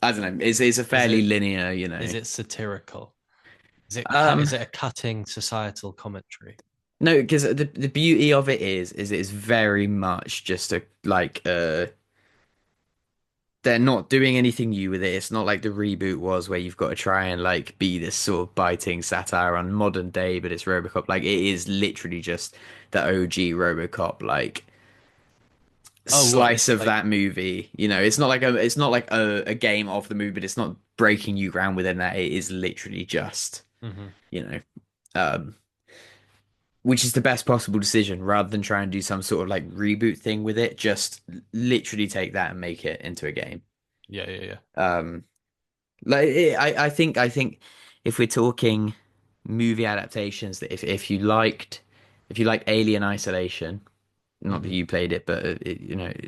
I don't know, it's a Is fairly it linear. is it satirical? Um, Is it a cutting societal commentary? no, because the beauty of it is it's very much just a like they're not doing anything new with it. It's not like the reboot was where you've got to try and like be this sort of biting satire on modern day, but it's RoboCop. Like it is literally just the OG RoboCop like Oh, what? slice It's of like, that movie. It's not like a game of the movie, but it's not breaking new ground within that. It is literally just, hmm, you know, um which is the best possible decision rather than try and do some sort of like reboot thing with it. Just literally take that and make it into a game. yeah, yeah, yeah. Um I think if we're talking movie adaptations, that if you liked Alien Isolation, not that Hmm. you played it, but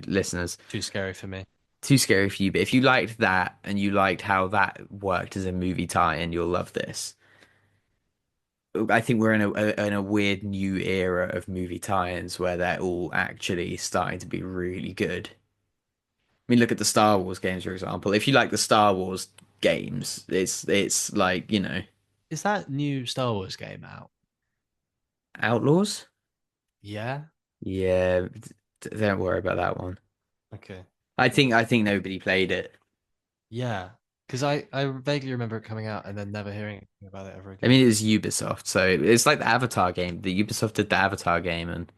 listeners, Too scary for me. too scary for you. But if you liked that and you liked how that worked as a movie tie-in, you'll love this. I think we're in a weird new era of movie tie-ins where they're all actually starting to be really good. I mean, look at the Star Wars games, for example. If you like the Star Wars games, it's like, Is that new Star Wars game out? Outlaws? Yeah. Yeah, don't worry about that one. Okay. I think nobody played it. Yeah. Because I vaguely remember it coming out and then never hearing anything about it ever I again. mean, it was Ubisoft, so it's like the Avatar game. The Ubisoft did the Avatar game, and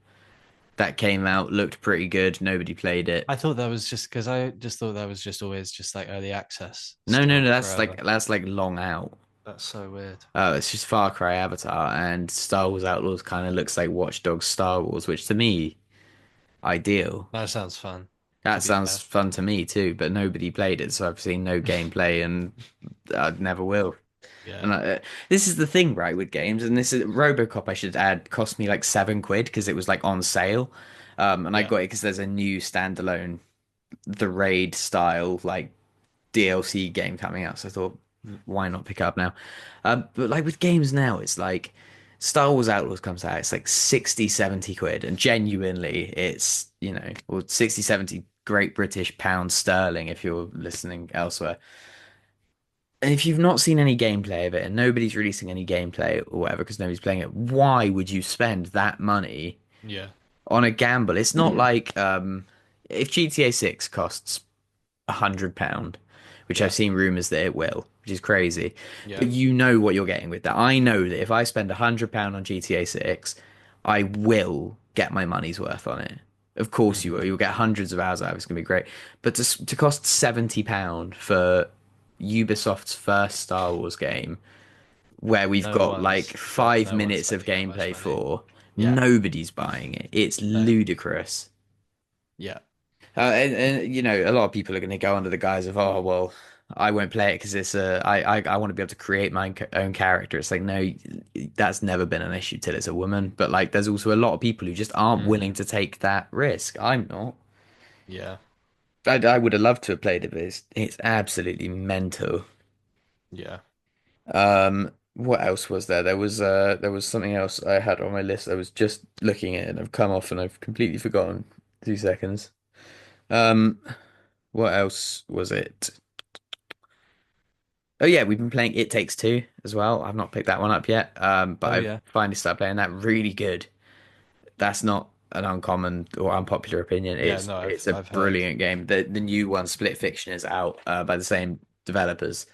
that came out, looked pretty good. Nobody played it. I thought that was just because I just thought that was just always just like early access No, no, still no, that's forever. like that's like long out. That's so weird. It's just Far Cry Avatar, and Star Wars Outlaws kind of looks like Watch Dogs Star Wars, which to me, ideal. That sounds fun, to That be sounds fair. fun to me too, but nobody played it, so I've seen no gameplay, and I never will. Yeah. And this is the thing, right, with games, and this is RoboCop. I should add cost me like 7 quid because it was like on sale, and I Yeah. got it because there's a new standalone, the Raid style like DLC game coming out. So I thought, why not pick it up now? But like with games now, it's like Star Wars Outlaws comes out, it's like 60, 70 quid, and genuinely, it's or 60, 70 Great British pounds sterling if you're listening elsewhere. And if you've not seen any gameplay of it and nobody's releasing any gameplay or whatever because nobody's playing it, why would you spend that money Yeah. on a gamble? It's not like if GTA 6 costs £100, which I've Yeah. seen rumors that it will, which is crazy. Yeah. But you know what you're getting with that. I know that if I spend £100 on GTA 6, I will get my money's worth on it. Of course you Hmm. will. You'll get hundreds of hours out of it. It's gonna be great. But to cost £70 for Ubisoft's first Star Wars game, where we've got like That's five no one minutes of spending that much gameplay money. for, Yeah. nobody's buying it. It's No. ludicrous. Yeah. And a lot of people are going to go under the guise of, oh, well, I won't play it because I want to be able to create my own character. It's like, no, that's never been an issue till it's a woman. But like, there's also a lot of people who just aren't willing Hmm. to take that risk. I'm not. Yeah. I would have loved to have played it, but it's absolutely mental. Yeah. What else was there? There was something else I had on my list. I was just looking at it and I've come off and I've completely forgotten. 2 seconds. Um, what else was it? Oh yeah, we've been playing It Takes Two as well. I've not picked that one up yet. But Oh I've yeah, finally started playing that. Really good. That's not an uncommon or unpopular opinion. yeah. No, It's a I've heard. brilliant game. The new one, Split Fiction, is out by the same developers,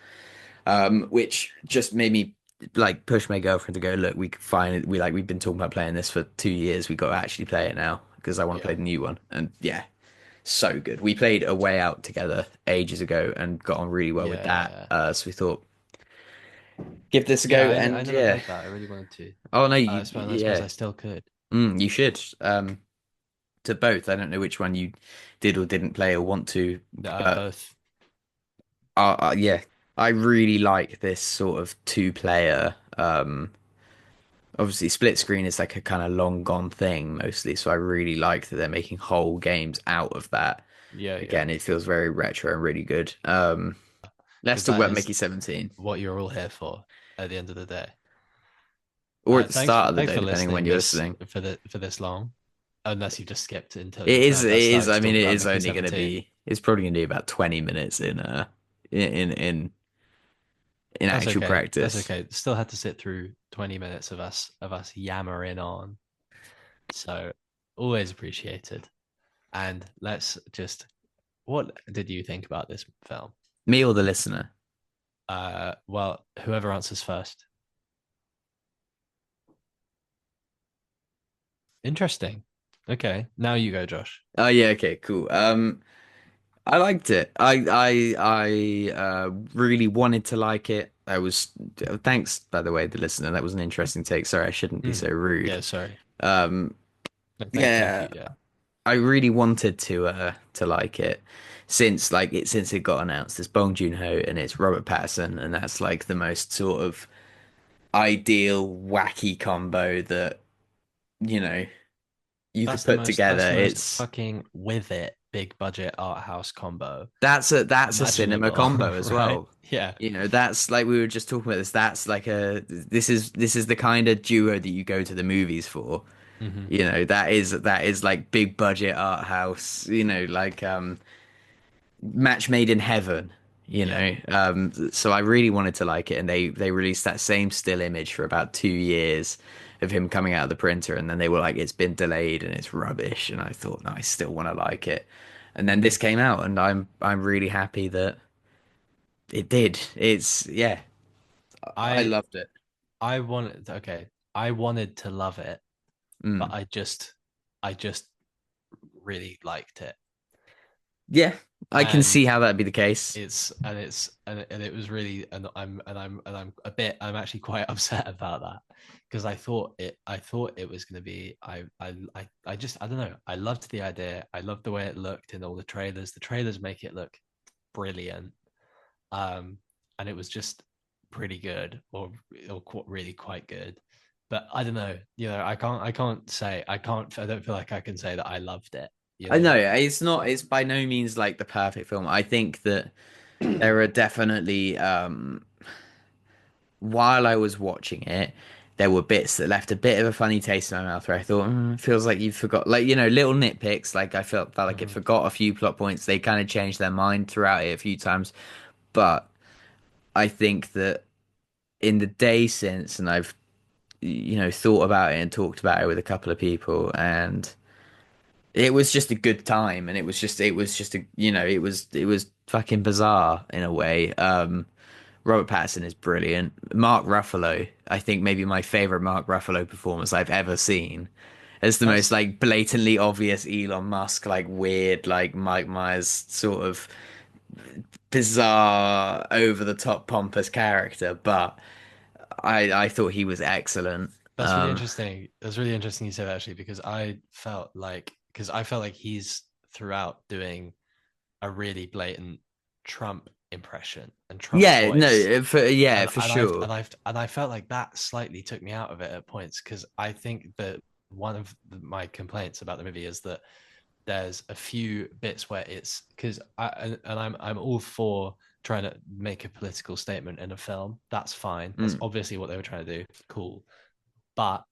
which just made me like push my girlfriend to go, look, we can find it. We've been talking about playing this for 2 years. We got to actually play it now because I want to Yeah, play the new one. And yeah, so good. We played A Way Out together ages ago and got on really well with that. yeah, So we thought give this a yeah. go. I And never yeah, played that. I really wanted to. oh no, I suppose yeah, I still could. you should. To both. I don't know which one you did or didn't play or want to, but Both. yeah, I really like this sort of two-player. Obviously, split screen is like a kind of long gone thing mostly, so I really like that they're making whole games out of that. Yeah, yeah. Again, it feels very retro and really good. Let's Because talk that about is Mickey 17, what you're all here for at the end of the day. or at the start of the Thanks day, for depending on when listening you're this listening. for this long, unless you just skipped until It just is, now it to is. start I to mean, talk it about is Mickey only going to 17. be. It's probably going to be about 20 minutes in That's actual okay. That's practice. okay. Still had to sit through 20 minutes of us yammering on. So always appreciated. And let's just what did you think about this film? Me or the listener? Well, whoever answers first. Interesting. Okay. Now you go, Josh. Oh yeah, okay, cool. I liked it. I really wanted to like it. I was thanks by the way, the listener. That was an interesting take. Sorry, I shouldn't be Hmm. so rude. Yeah, sorry. Um, No, thank yeah, you. Yeah. I really wanted to like it since it got announced. It's Bong Joon Ho and it's Robert Pattinson, and that's like the most sort of ideal wacky combo that you know you could put That's together. the most It's fucking with it big budget art house combo that's a cinema imaginable, combo as right? well. Yeah. You know, that's like we were just talking about this. That's like this is the kind of duo that you go to the movies for. Hmm. You know, that is like big budget art house, like match made in heaven, Yeah. so I really wanted to like it and they released that same still image for about 2 years of him coming out of the printer and then they were like it's been delayed and it's rubbish and I thought no, I still want to like it. And then this came out and I'm really happy that it did. It's yeah, I I loved it. I wanted I wanted to love it, but Mm. I just really liked it. Yeah, I can And see how that'd be the case. and it was really and I'm actually quite upset about that because I thought it was going to be I just I don't know, I loved the idea, I loved the way it looked in all the trailers make it look brilliant, um and it was just pretty good or really quite good, but I don't know, I don't feel like I can say that I loved it, you I know. know it's by no means like the perfect film. I think that there are definitely while I was watching it, there were bits that left a bit of a funny taste in my mouth where I thought, it feels like you forgot like little nitpicks, like I felt like it Mhm. forgot a few plot points. They kind of changed their mind throughout it a few times. But I think that in the day since and I've thought about it and talked about it with a couple of people and it was just a good time and it was just it was fucking bizarre in a way. Robert Pattinson is brilliant. Mark Ruffalo, I think maybe my favorite Mark Ruffalo performance I've ever seen. It's the most That's like blatantly obvious Elon Musk, like weird, like Mike Myers sort of bizarre, over the top pompous character, but I thought he was excellent. That's really interesting. That's really interesting you say that actually, because I felt like he's throughout doing a really blatant Trump impression and Trump Yeah, voice. no, for sure. And I felt like that slightly took me out of it at points because I think that one of my complaints about the movie is that there's a few bits where it's because I'm all for trying to make a political statement in a film. That's fine. That's Mm. obviously what they were trying to do. Cool. But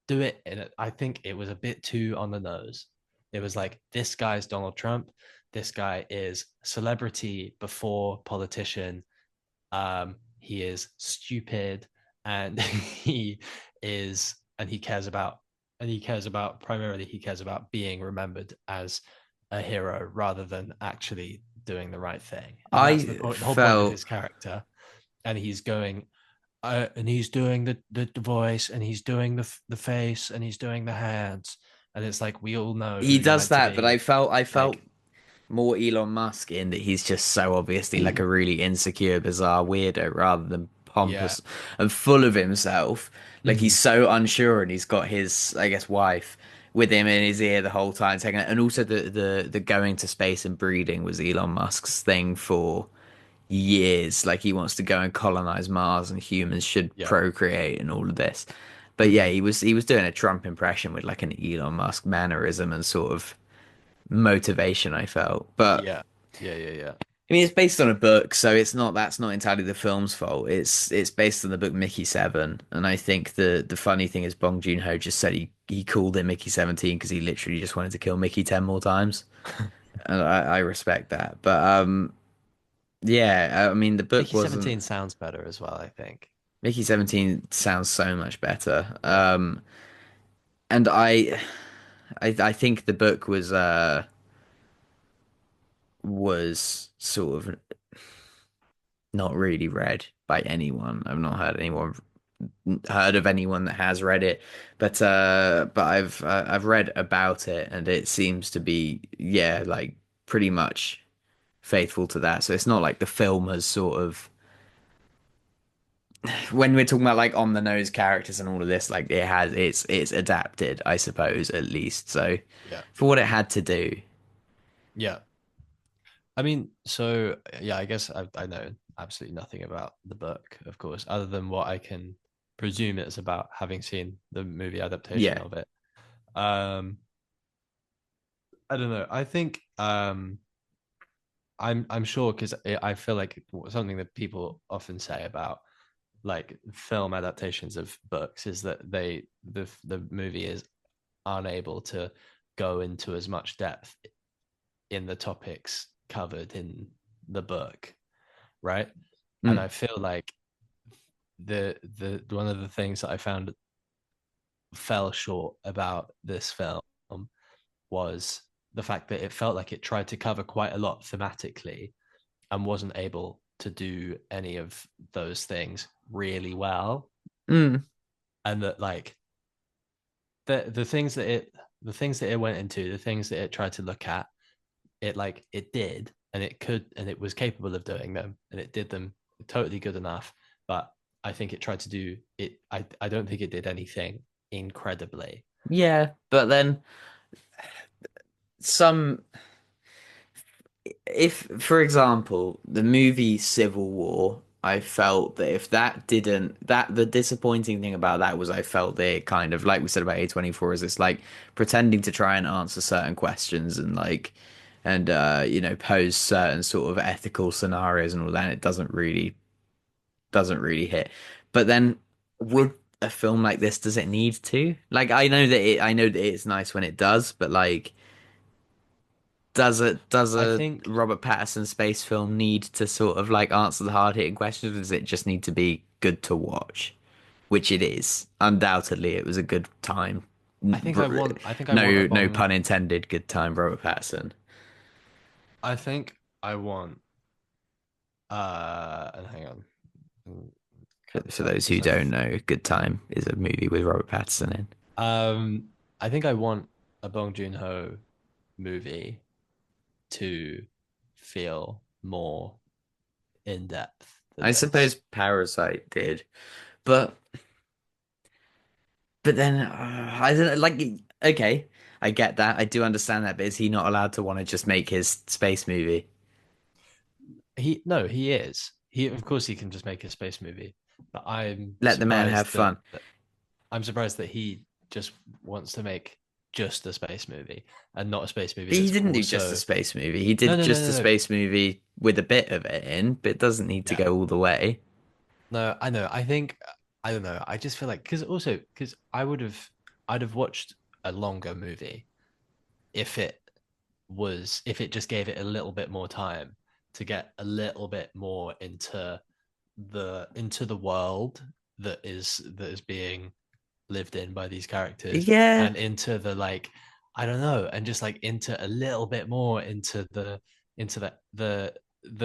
do it in it. I think it was a bit too on the nose. It was like, this guy's Donald Trump. This guy is celebrity before politician. He is stupid, and he cares about, primarily, he cares about being remembered as a hero rather than actually doing the right thing. And that's I the whole point of felt his character. And he's going, and he's doing the voice, and he's doing the face, and he's doing the hands, and it's like, we all know who he you're does meant to that, but be. I felt Like, more Elon Musk in that he's just so obviously like a really insecure, bizarre weirdo rather than yeah. pompous and full of himself. Like he's Mhm. so unsure, and he's got his, I guess, wife with him in his ear the whole time, taking it. And also the going to space and breeding was Elon Musk's thing for years. Like he wants to go and colonize Mars, and humans should Yeah. procreate and all of this. But yeah, Mhm. he was doing a Trump impression with like an Elon Musk mannerism and sort of motivation, I felt. But Yeah. Yeah. Yeah. Yeah. I mean, it's based on a book, so it's not that's not entirely the film's fault. It's based on the book Mickey Seven, and I think the funny thing is Bong Joon Ho just said he called it Mickey 17 because he literally just wanted to kill Mickey 10 more times, and I respect that. But yeah, I mean the book Mickey wasn't. 17 sounds better as well, I think. Mickey 17 sounds so much better. Yeah. And I think the book was sort of not really read by anyone. I've not heard of anyone that has read it, but I've read about it, and it seems to be, yeah, like pretty much faithful to that. So it's not like the film has sort of, when we're talking about like on the nose characters and all of this, like it's adapted, I suppose, at least. So Yeah. for what it had to do. Yeah. I mean, so yeah, I guess I know absolutely nothing about the book, of course, other than what I can presume it's about, having seen the movie adaptation Yeah. of it. Um, I don't know. I think I'm sure, because I feel like something that people often say about like film adaptations of books is that the movie is unable to go into as much depth in the topics covered in the book, right? And Mm, I feel like the one of the things that I found fell short about this film was the fact that it felt like it tried to cover quite a lot thematically and wasn't able to do any of those things really well. mm. And that, like, the things that it went into, the things that it tried to look at, it did, and it could, and it was capable of doing them, and it did them totally good enough. But I think it tried to do it. I don't think it did anything incredibly. Yeah, but then some if, for example, the movie Civil War, I felt that if that didn't, that the disappointing thing about that was I felt that it kind of, like we said about A24, is it's like pretending to try and answer certain questions and like, and you know, pose certain sort of ethical scenarios and all that. And it doesn't really hit. But then with a film like this, does it need to? Like, I know that it's nice when it does, but like, does I a think Robert Pattinson space film need to sort of like answer the hard hitting questions? Or does it just need to be good to watch? Which it is. Undoubtedly, it was a good time. I want a No bong. pun intended. Good time, Robert Pattinson. I think I want. And hang on, For cancel those because who I've. don't know, Good Time is a movie with Robert Pattinson in. I think I want a Bong Joon Ho movie to feel more in depth than I this. suppose Parasite did, but then I don't know, like, okay, I get that, I do understand that, but is he not allowed to want to just make his space movie? He No, he is. He, of course, he can just make a space movie, but Let the man have fun. I'm surprised that he just wants to make. just a space movie and not a space movie But he that's didn't do just a also space movie. He no did no no just a no no space movie with a bit of it in, but it doesn't need to yeah go all the way. no I know I think I don't know I just feel like because I'd have watched a longer movie if if it just gave it a little bit more time to get a little bit more into the world that is being lived in by these characters Yeah, and into the like I don't know and just like into a little bit more into the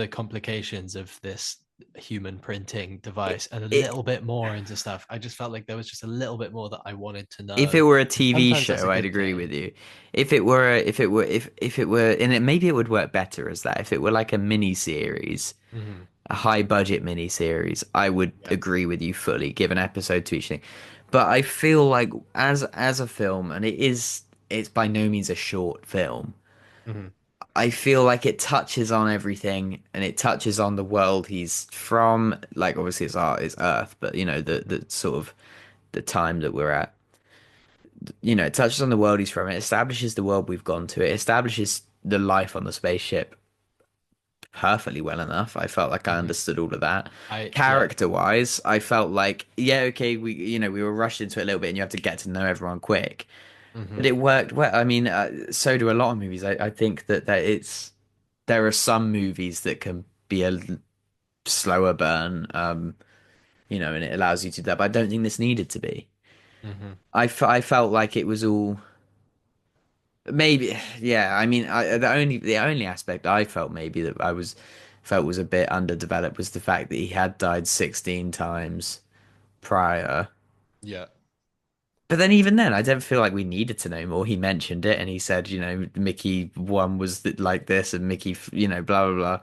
complications of this human printing it, device and a it little bit more into stuff. I just felt like there was just a little bit more that I wanted to if it know. were a And TV sometimes that's a show, I'd good agree thing. with you. If it were, and it maybe it would work better as that. If it were like a mini series, Hmm. a high budget mini series, I would Yeah. agree with you fully, give an episode to each thing. But I feel like as a film, and it's by no means a short film. Hmm. I feel like it touches on everything, and it touches on the world he's from. Like obviously it's art is Earth, but you know the sort of the time that we're at. You know, it touches on the world he's from. It establishes the world we've gone to. It establishes the life on the spaceship perfectly well enough. I felt like I Hmm. understood all of that. I yeah. Character wise, I felt like, yeah, okay, we were rushed into it a little bit and you have to get to know everyone quick. But Hmm. it worked well. I mean, so do a lot of movies. I think that there are some movies that can be slower burn, you know, and it allows you to do that. But I don't think this needed to be. Hmm. I felt like it was all maybe, yeah. I mean, the only aspect I felt maybe that I was felt was a bit underdeveloped was the fact that he had died 16 times prior. Yeah. But then even then, I don't feel like we needed to know more. He mentioned it and he said, you know, Mickey one was like this and Mickey, you know, blah blah blah,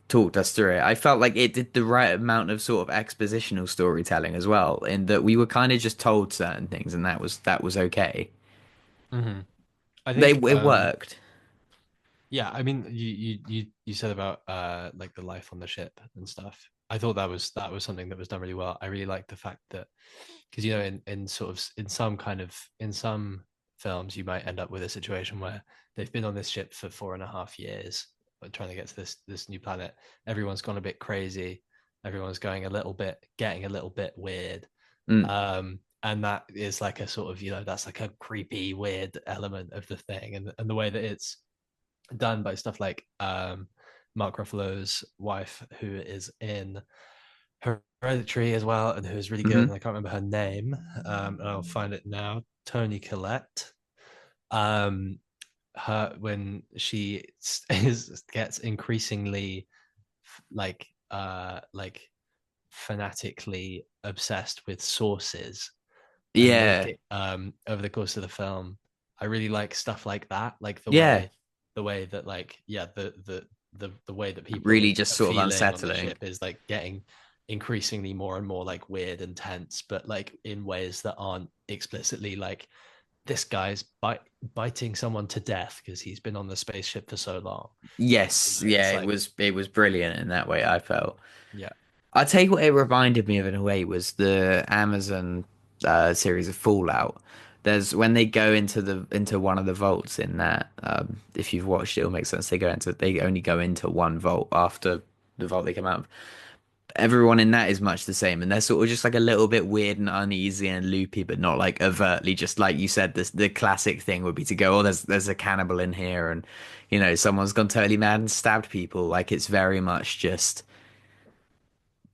talked us through it. I felt like it did the right amount of sort of expositional storytelling as well, in that we were kind of just told certain things and that was okay. Hmm. I think It worked. yeah, I mean, you said about like the life on the ship and stuff. I thought that was something that was done really well. I really liked the fact that because you know in sort of in some kind of in some films you might end up with a situation where they've been on this ship for 4.5 years trying to get to this new planet. Everyone's gone a bit crazy. Everyone's going a little bit getting a little bit weird. Mm. And that is like a sort of you know that's like a creepy weird element of the thing and the way that it's done by stuff like Mark Ruffalo's wife, who is in Hereditary as well, and who is really good. And Hmm. I can't remember her name, and I'll find it now. Toni Collette. Um, her when she gets increasingly like fanatically obsessed with sources and Yeah. making over the course of the film. I really like stuff like that, like Yeah. the way that like yeah the way that Really people just are sort of feeling on the unsettling. ship is like getting increasingly more and more like weird and tense, but like in ways that aren't explicitly like this guy's biting someone to death because he's been on the spaceship for so long. You Yes, know, yeah, it's like it was brilliant in that way, I felt. yeah. I'll tell you what it reminded me of in a way was the Amazon series of Fallout. There's when they go into one of the vaults in that, if you've watched it, it'll make sense. They only go into one vault after the vault they come out of. Everyone in that is much the same, and they're sort of just like a little bit weird and uneasy and loopy, but not like overtly. Just like you said, this the classic thing would be to go, oh, there's a cannibal in here, and you know someone's gone totally mad and stabbed people. Like it's very much just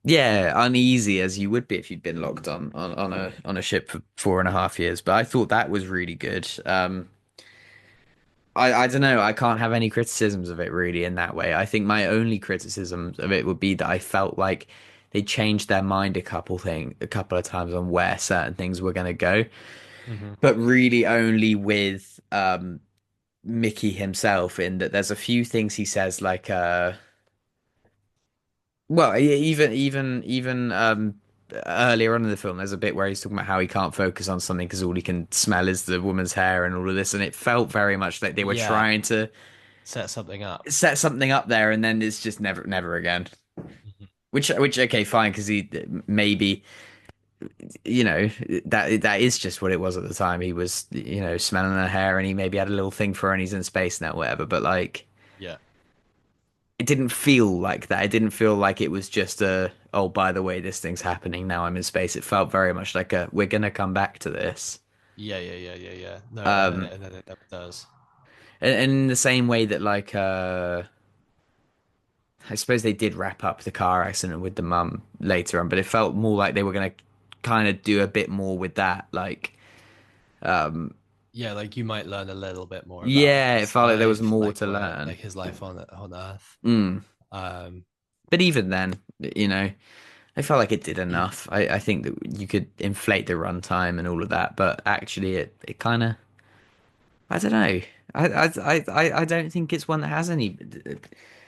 yeah, uneasy as you would be if you'd been locked on a ship for 4.5 years. But I thought that was really good. I don't know. I can't have any criticisms of it really in that way. I think my only criticism of it would be that I felt like they changed their mind a couple of times on where certain things were going to go, Hmm. but really only with Mickey himself. In that there's a few things he says like well, even earlier on in the film, there's a bit where he's talking about how he can't focus on something because all he can smell is the woman's hair and all of this, and it felt very much like they were Yeah, trying to set something up. set something up there, and then it's just never again. Mhm. Which okay, fine, because he maybe. you know, that is just what it was at the time. He was, smelling her hair, and he maybe had a little thing for her, and he's in space now, whatever. But like, Yeah. it didn't feel like that. It didn't feel like it was just a, oh, by the way, this thing's happening now. I'm in space. It felt very much like a, we're gonna come back to this. Yeah, yeah, yeah, yeah, yeah. No, Um, and then it never does. and in the same way that like, I suppose they did wrap up the car accident with the mum later on, but it felt more like they were gonna kind of do a bit more with that. Like, Yeah, like you might learn a little bit more about yeah, it his felt like there was life, more like to where learn. like his life on Earth. Mm. Um, But even then, I felt like it did enough. I think that you could inflate the runtime and all of that, but actually, it kind of, I don't know. I don't think it's one that has any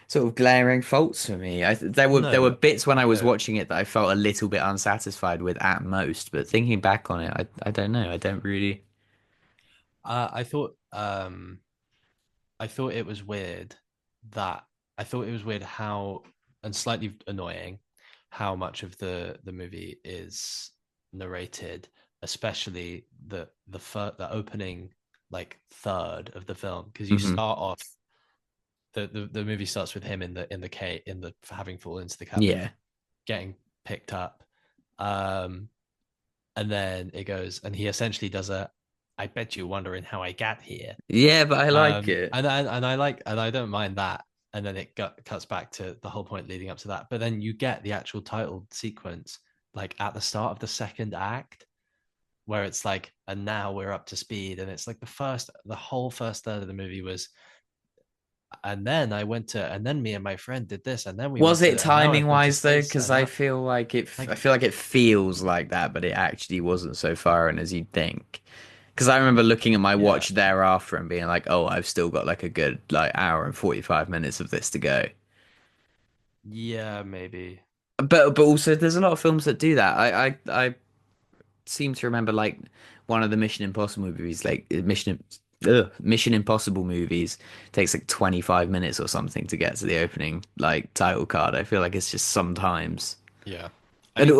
sort of glaring faults for me. There were no, bits when I was no. watching it that I felt a little bit unsatisfied with at most, but thinking back on it, I don't know. I don't really. I thought it was weird that I thought it was weird how and slightly annoying how much of the movie is narrated, especially the opening like third of the film because you Hmm. start off the movie starts with him in the having fallen into the cabin Yeah, getting picked up, um and then it goes and he essentially does a I bet you're wondering how I got here. yeah, but I like it. And I like and I don't mind that. And then cuts back to the whole point leading up to that. But then you get the actual title sequence like at the start of the second act, where it's like, and now we're up to speed. And it's like the whole first third of the movie was, and then me and my friend did this, and then we Was went it to, and now timing I've been to wise though? space, Because and I now feel like I like, feel like it feels like that, but it actually wasn't so far in as you'd think. Because I remember looking at my yeah, watch thereafter and being like, "Oh, I've still got like a good like hour and 45 minutes of this to go." yeah, maybe, But also, there's a lot of films that do that. I seem to remember like one of the Mission Impossible movies, like Mission Impossible movies, takes like 25 minutes or something to get to the opening like title card. I feel like it's just sometimes. yeah. I And mean,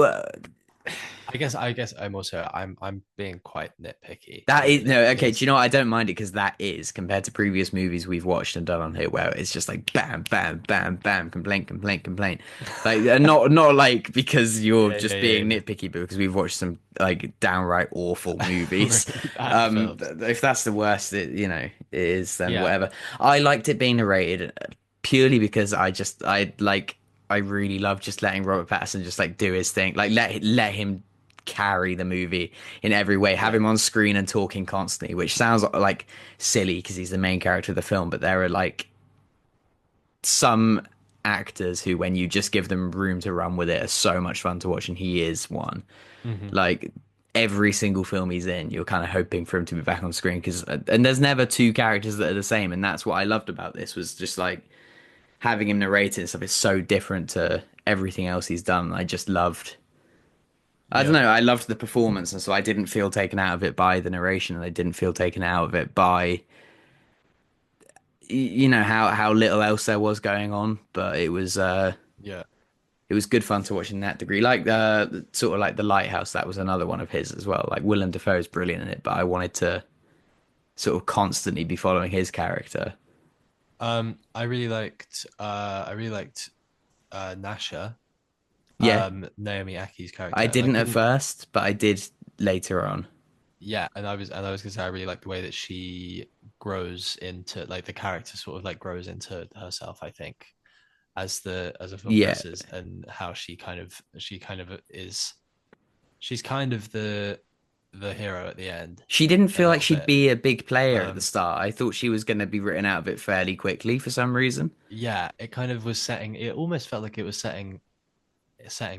I guess I'm being quite nitpicky that with is it no, okay. Do because you know what? I don't mind it because that is compared to previous movies we've watched and done on here, where it's just like bam, bam, bam, bam, complaint, complaint, complaint. Like not like because you're yeah, yeah, just yeah, being yeah. nitpicky, but because we've watched some like downright awful movies. Really bad films. If that's the worst it is, then Yeah, whatever. I liked it being narrated purely because I really love just letting Robert Pattinson just like do his thing, like let him carry the movie in every way, have yeah, him on screen and talking constantly, which sounds like silly because he's the main character of the film, but there are like some actors who, when you just give them room to run with it, are so much fun to watch, and he is one. hmm, Like every single film he's in, you're kind of hoping for him to be back on screen because, and there's never two characters that are the same, and that's what I loved about this was just like having him narrate it and stuff is so different to everything else he's done. I just loved. I don't yeah, know. I loved the performance, and so I didn't feel taken out of it by the narration, and I didn't feel taken out of it by how little else there was going on. But yeah. it was good fun to watch in that degree. Like sort of like The Lighthouse, that was another one of his as well. Like Willem Dafoe is brilliant in it, but I wanted to sort of constantly be following his character. I really liked Nasha, Yeah, Naomi Aki's I character, and I didn't at couldn't. first, but I did later on. Yeah, and I was gonna say I really like the way that she grows into like the character sort of like grows into herself. I think as the film Yeah, progresses and how she kind of is she's kind of the hero at the end she didn't a feel like little she'd bit. be a big player at the Um, start. I thought she was going to be written out of it fairly quickly for some reason. yeah, it kind of was setting. It almost felt like it was setting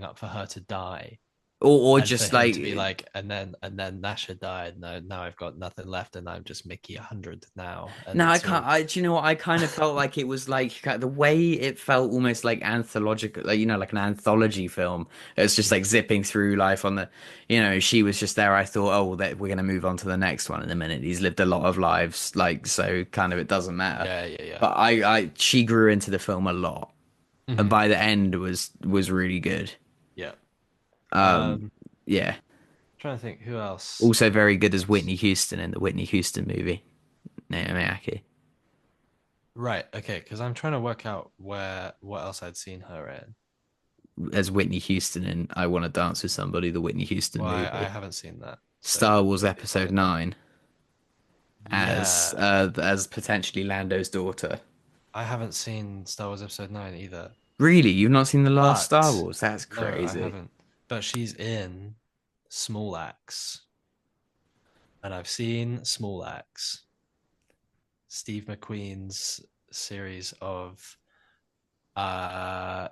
up for her to die Or and for just him to be like like, and then Nasha died. Now I've got nothing left, and I'm just Mickey 100 now, and no, I it's can't. all Do you know what? I kind of felt like it was like the way it felt almost like anthological, like like an anthology film. It's just like mhm. zipping through life on the, she was just there. I thought, oh, that we're gonna move on to the next one in a minute. He's lived a lot of lives, like so, kind of it doesn't matter. Yeah, yeah, yeah, But she grew into the film a lot, and hmm, by the end was really good. yeah. Um, Um, yeah. trying to think who else Also very good as was Whitney Houston in the Whitney Houston movie. Naomi Aki right. Okay, because I'm trying to work out where what else I'd seen her in. as Whitney Houston in I Want to Dance with Somebody, the Whitney Houston Well, I movie. haven't seen that, so Star Wars maybe tell me Episode about it. 9 Yeah, as potentially Lando's daughter. I haven't seen Star Wars Episode 9 either, Really? You've not seen the last Star but Wars? That's no, I crazy. haven't. But she's in Small Axe, and I've seen Small Axe, Steve McQueen's series of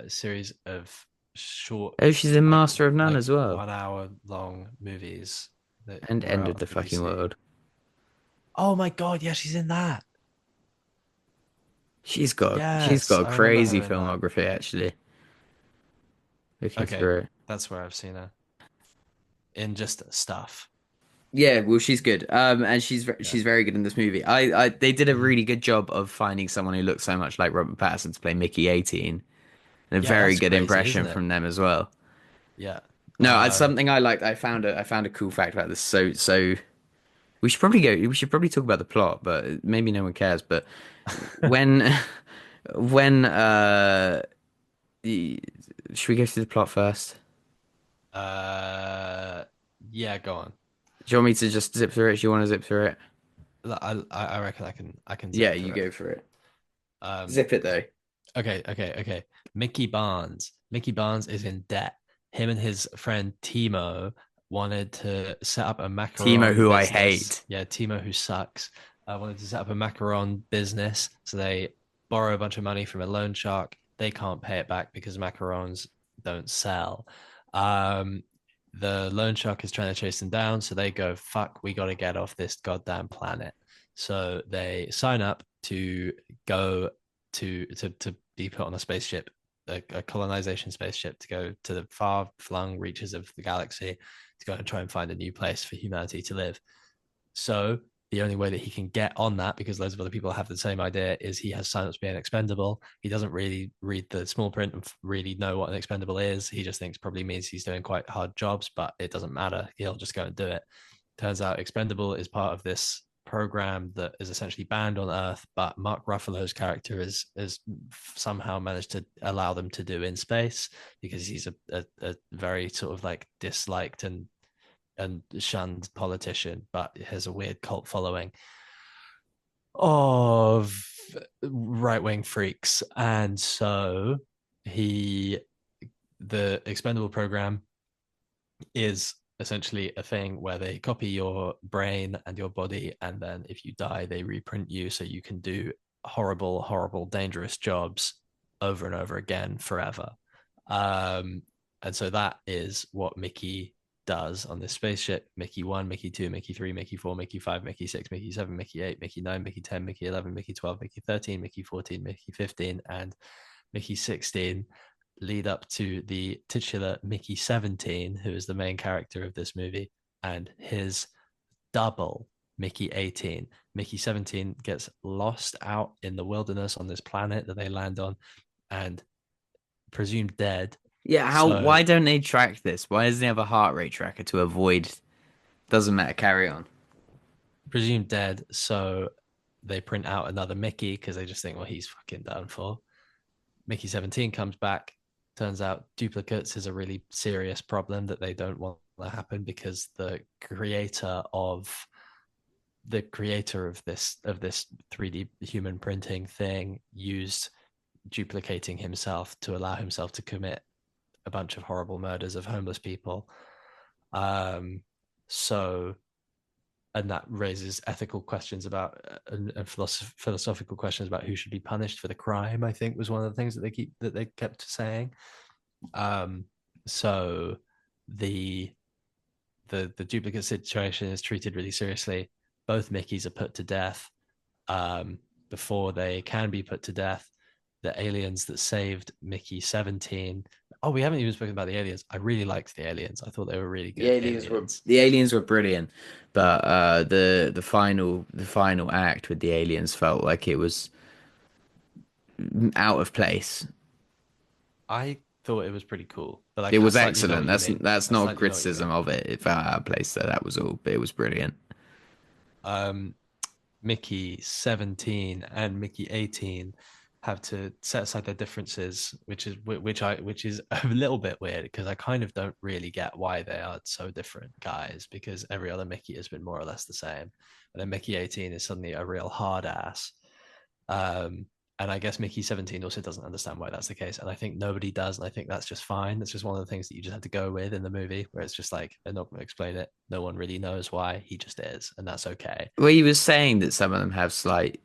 series of short, Oh, she's in like Master of None like as well. 1 hour long movies that And were End out of on the Fucking BBC. World. Oh my god, yeah, she's in that. She's Yes, got a I remember crazy her in that. filmography actually. Looking Okay, through it. that's where I've seen her in just stuff. Yeah, well, she's good. And Yeah. she's very good in this movie. They did a Mhm. really good job of finding someone who looks so much like Robert Pattinson to play Mickey 18. And a Yeah, very that's good crazy, isn't impression it? from them as well. Yeah. No, it's something I liked. I found a cool fact about this. So we should probably go. We should probably talk about the plot, but maybe no one cares. But when when y- should we go through the plot first? uh, yeah, go on. Do you want me to just zip through it? Do you want to zip through it? I reckon I can Yeah, zip you through it. go for it. Um, Zip it though. okay. Mickey Barnes. Mickey Barnes is in debt. Him and his friend Timo wanted to set up a Timo, macaron who I business. hate. Yeah, Timo, who sucks, wanted to set up a macaron business. So they borrow a bunch of money from a loan shark. They can't pay it back because macarons don't sell. Um, the loan shark is trying to chase them down. So they go, fuck, we got to get off this goddamn planet. So they sign up to go to be put on a spaceship, a colonization spaceship, to go to the far flung reaches of the galaxy to go and try and find a new place for humanity to live. So the only way that he can get on that, because loads of other people have the same idea, is he has signed up to be an expendable. He doesn't really read the small print and really know what an expendable is. He just thinks probably means he's doing quite hard jobs, but it doesn't matter. He'll just go and do it. Turns out expendable is part of this program that is essentially banned on Earth, but Mark Ruffalo's character is somehow managed to allow them to do in space because he's a very sort of like disliked and shunned politician, but has a weird cult following of right wing freaks. And so he, the expendable program is essentially a thing where they copy your brain and your body, and then if you die, they reprint you so you can do horrible, dangerous jobs over and over again forever. Um, and so that is what Mickey does on this spaceship. Mickey 1, Mickey 2, Mickey 3, Mickey 4, Mickey 5, Mickey 6, Mickey 7, Mickey 8, Mickey 9, Mickey 10, Mickey 11, Mickey 12, Mickey 13, Mickey 14, Mickey 15, and Mickey 16 lead up to the titular Mickey 17, who is the main character of this movie, and his double, Mickey 18. Mickey 17 gets lost out in the wilderness on this planet that they land on and presumed dead. Yeah, how? So, Why don't they track this? Why doesn't he have a heart rate tracker to avoid? Doesn't matter. Carry on. presumed dead. So they print out another Mickey because they just think, well, he's fucking done for. Mickey 17 comes back. Turns out duplicates is a really serious problem that they don't want to happen because the creator of this 3D human printing thing used duplicating himself to allow himself to commit a bunch of horrible murders of homeless people. Um, so and that raises ethical questions about and philosophical questions about who should be punished for the crime. I think was one of the things that they kept saying. Um, so the the duplicate situation is treated really seriously. Both Mickeys are put to death. Before they can be put to death, the aliens that saved Mickey 17. Oh, we haven't even spoken about the aliens. I really liked the aliens. I thought they were really good aliens. The aliens were brilliant, but the final act with the aliens felt like it was out of place. I thought it was pretty cool, but It like I was slightly know excellent. what you mean. That's I not a slightly know what you criticism mean. of it. It felt out of place there. That was all. But it was brilliant. Um, Mickey 17 and Mickey 18 have to set aside their differences, which is a little bit weird because I kind of don't really get why they are so different guys because every other Mickey has been more or less the same. And then Mickey 18 is suddenly a real hard ass. Um, and I guess Mickey 17 also doesn't understand why that's the case. And I think nobody does. And I think that's just fine. That's just one of the things that you just have to go with in the movie, where it's just like, they're not going to explain it. No one really knows why. He just is. And that's okay. Well, he was saying that some of them have slight.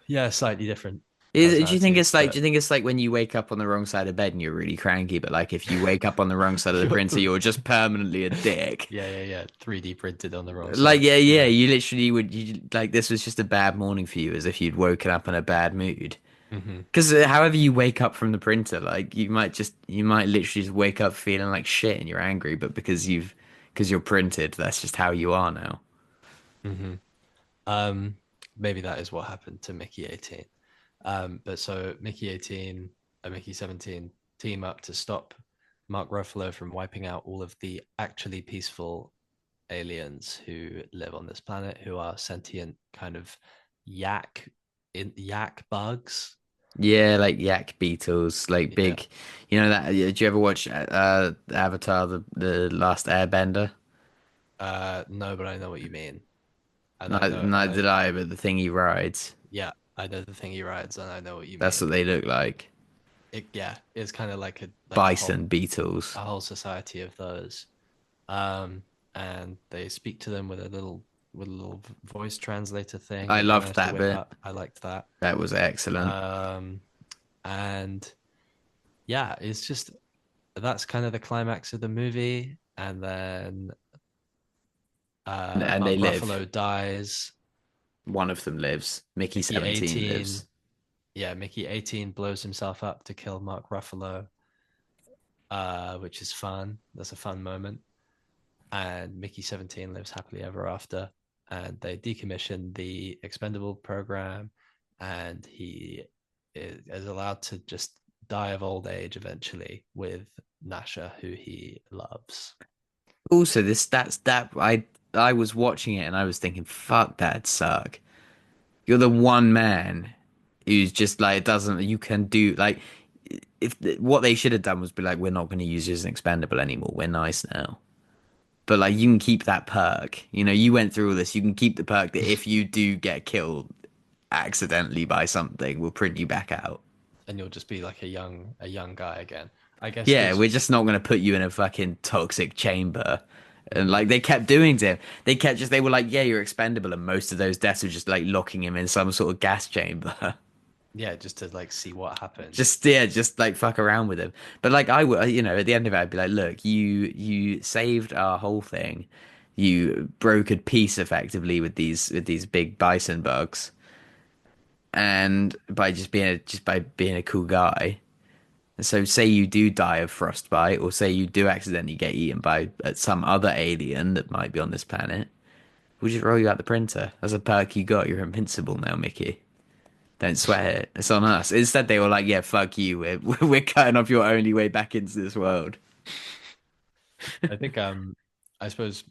Yeah, slightly different Do you think personalities, it's like? Do but you think it's like when you wake up on the wrong side of bed and you're really cranky, but like if you wake up on the wrong side of the you're printer, you're just permanently a dick? yeah. 3D printed on the wrong Like, side. yeah, Yeah. you literally would. You like this was just a bad morning for you, as if you'd woken up in a bad mood. Hmm. Because however you wake up from the printer, like you might literally just wake up feeling like shit and you're angry, but because you're printed, that's just how you are now. Hmm. Um, Maybe that is what happened to Mickey 18. But so Mickey 18 and Mickey 17 team up to stop Mark Ruffalo from wiping out all of the actually peaceful aliens who live on this planet, who are sentient kind of yak yak bugs. Yeah, like yak beetles, like Yeah. big. You know that? Did you ever watch Avatar, the Last Airbender? No, but I know what you mean, and I Neither, know, neither did I, but the thing he rides, yeah, I know the thing he rides, and I know what you that's mean. what they look like. Yeah, it's kind of like Bison beetles. a whole society of those. Um, and they speak to them with a little voice translator thing I that they loved managed to that whip bit. up. I liked that. That was excellent. Um, and yeah, it's just that's kind of the climax of the movie, and then And they Mark live. Ruffalo dies. One of them lives. Mickey Mickey 17 18, lives. yeah, Mickey 18 blows himself up to kill Mark Ruffalo, which is fun. That's a fun moment. And Mickey 17 lives happily ever after. And they decommission the expendable program, and he is allowed to just die of old age eventually with Nasha, who he loves. Also, that I was watching it and I was thinking, fuck, that'd suck. You're the one man who's just like doesn't you can do like if what they should have done was be like, we're not going to use you as an expendable anymore. We're nice now. But like you can keep that perk. You know, you went through all this. You can keep the perk that if you do get killed accidentally by something, we'll print you back out. And you'll just be like a young guy again. I guess Yeah, because we're just not going to put you in a fucking toxic chamber. And mm-hmm. like they kept doing to him. They were like, yeah, you're expendable. And most of those deaths were just like locking him in some sort of gas chamber. Yeah, just to like see what happens. Just, yeah, just like fuck around with him. But like I would, you know, at the end of it, I'd be like, look, you saved our whole thing. You brokered peace effectively with these big bison bugs. And by just by being a cool guy. So say you do die of frostbite, or say you do accidentally get eaten by some other alien that might be on this planet, we'll just roll you out the printer. As a perk you got, you're invincible now, Mickey. Don't sweat it. It's on us. Instead, they were like, "Yeah, fuck you. We're cutting off your only way back into this world." I think I suppose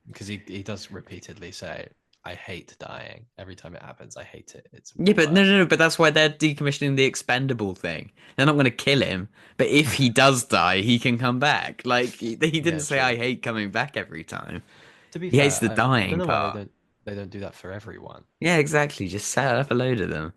because he does repeatedly say, I hate dying. Every time it happens, I hate it. It's Yeah, the but no, no, worst. no. But that's why they're decommissioning the expendable thing. They're not going to kill him, but if he does die, he can come back. Like he didn't Yeah, say, "I true. hate coming back every time." To be He hates fair, the I don't dying know why part. they don't do that for everyone. Yeah, exactly. Just set up a load of them.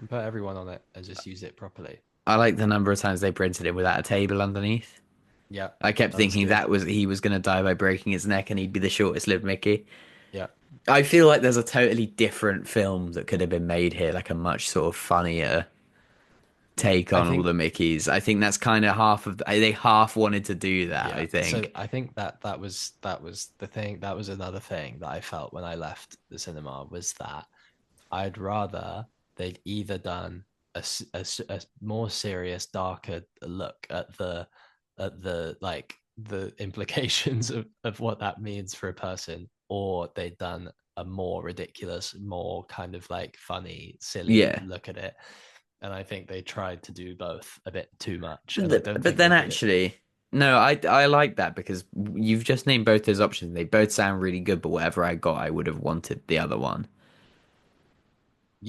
Put everyone on it and just use it properly. I like the number of times they printed him without a table underneneath. Yeah, I kept that was thinking good. that was he was going to die by breaking his neck and he'd be the shortest lived Mickey. Yeah, I feel like there's a totally different film that could have been made here, like a much sort of funnier take I on all think the Mickeys. I think that's kind of half of they half wanted to do that, yeah. I So think. I think that was the thing. That was another thing that I felt when I left the cinema was that I'd rather they'd either done a more serious, darker look at the like the implications of what that means for a person, or they'd done a more ridiculous, more kind of like funny, silly Yeah. look at it. and I think they tried to do both a bit too much, and I don't But think then they did it. actually, no, I like that because you've just named both those options. They both sound really good, but whatever I got, I would have wanted the other one.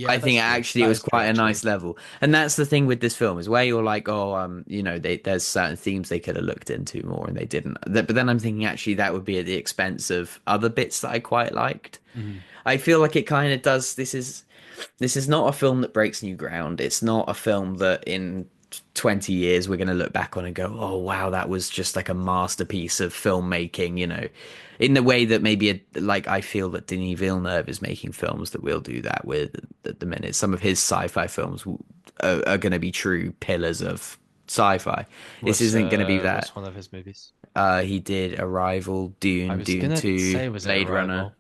I Yeah, think that's true. actually it That was is true, quite a actually. nice level, and that's the thing with this film is where you're like, oh, there's certain themes they could have looked into more and they didn't. But then I'm thinking actually that would be at the expense of other bits that I quite liked. Mhm. I feel like it kind of does. This is not a film that breaks new ground. It's not a film that in 20 years we're going to look back on and go, oh, wow, that was just like a masterpiece of filmmaking, in the way that maybe like I feel that Denis Villeneuve is making films that we'll do that with at the minute. Some of his sci-fi films are going to be true pillars of sci-fi. This isn't going to be that. What's one of his movies? He did Arrival, I Dune, was Dune gonna 2, say, was it Blade Runner. Arrival?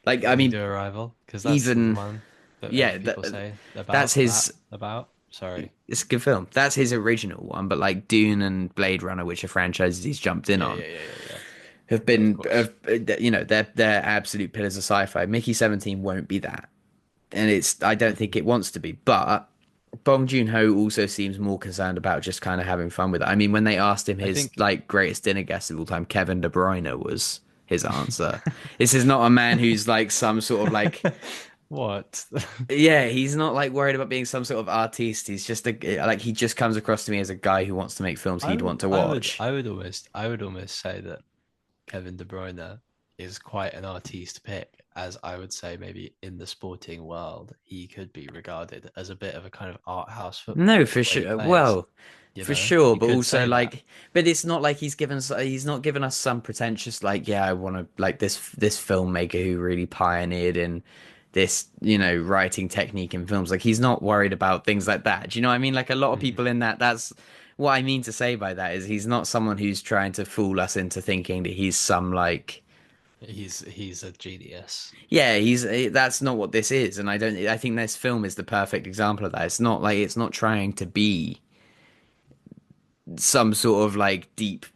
Like, I Did he mean, do Arrival? Because that's the even one that yeah, people say that's about that his. about. Sorry. It's a good film. That's his original one, but like Dune and Blade Runner, which are franchises he's jumped in Yeah, on, yeah, yeah, yeah, yeah. have Yeah, of been, course. they're absolute pillars of sci-fi. Mickey 17 won't be that, and I don't think Mhm. it wants to be. But Bong Joon Ho also seems more concerned about just kind of having fun with it. I mean, when they asked him I his think. like greatest dinner guest of all time, Kevin De Bruyne was his answer. This is not a man who's like some sort of like What? yeah, he's not like worried about being some sort of artiste. He's just like he just comes across to me as a guy who wants to make films I he'd would, want to I would, watch. I would almost say that Kevin De Bruyne is quite an artiste pick, as I would say maybe in the sporting world he could be regarded as a bit of a kind of art house No, footballer the for way he sure. plays. Well, for sure, You but could also say that. like, but it's not like he's not given us some pretentious like, yeah, I want to like this filmmaker who really pioneered in this, writing technique in films. Like he's not worried about things like that. Do you know what I mean? Like a lot of Mhm. people in that's what I mean to say by that is he's not someone who's trying to fool us into thinking that he's some like He's a genius. yeah, that's not what this is, and I think this film is the perfect example of that. It's not trying to be some sort of like deep,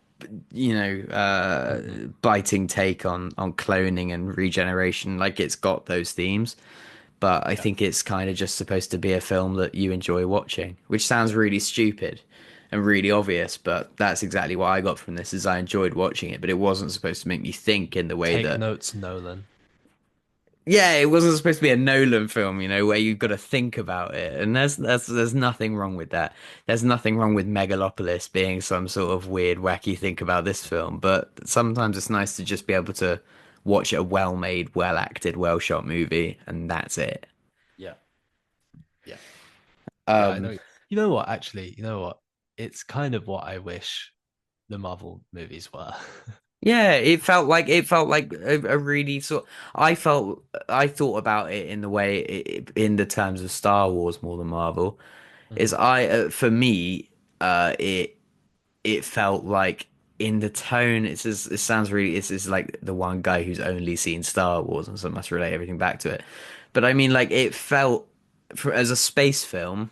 Hmm. biting take on cloning and regeneration. Like it's got those themes, but I Yeah, think it's kind of just supposed to be a film that you enjoy watching, which sounds really stupid and really obvious, but that's exactly what I got from this is I enjoyed watching it, but it wasn't supposed to make me think in the way take that notes, Nolan. yeah, it wasn't supposed to be a Nolan film, where you've got to think about it. And there's nothing wrong with that. There's nothing wrong with Megalopolis being some sort of weird, wacky think about this film. But sometimes it's nice to just be able to watch a well-made, well-acted, well-shot movie, and that's it. Yeah, yeah, yeah. I Um, know. You know what? Actually, you know what? It's kind of what I wish the Marvel movies were. yeah, it felt like a really sort. I thought about it in the way in the terms of Star Wars more than Marvel. Is Mhm. for me, it felt like in the tone it sounds really it's like the one guy who's only seen Star Wars and so must relate everything back to it. But I mean like it felt as a space film,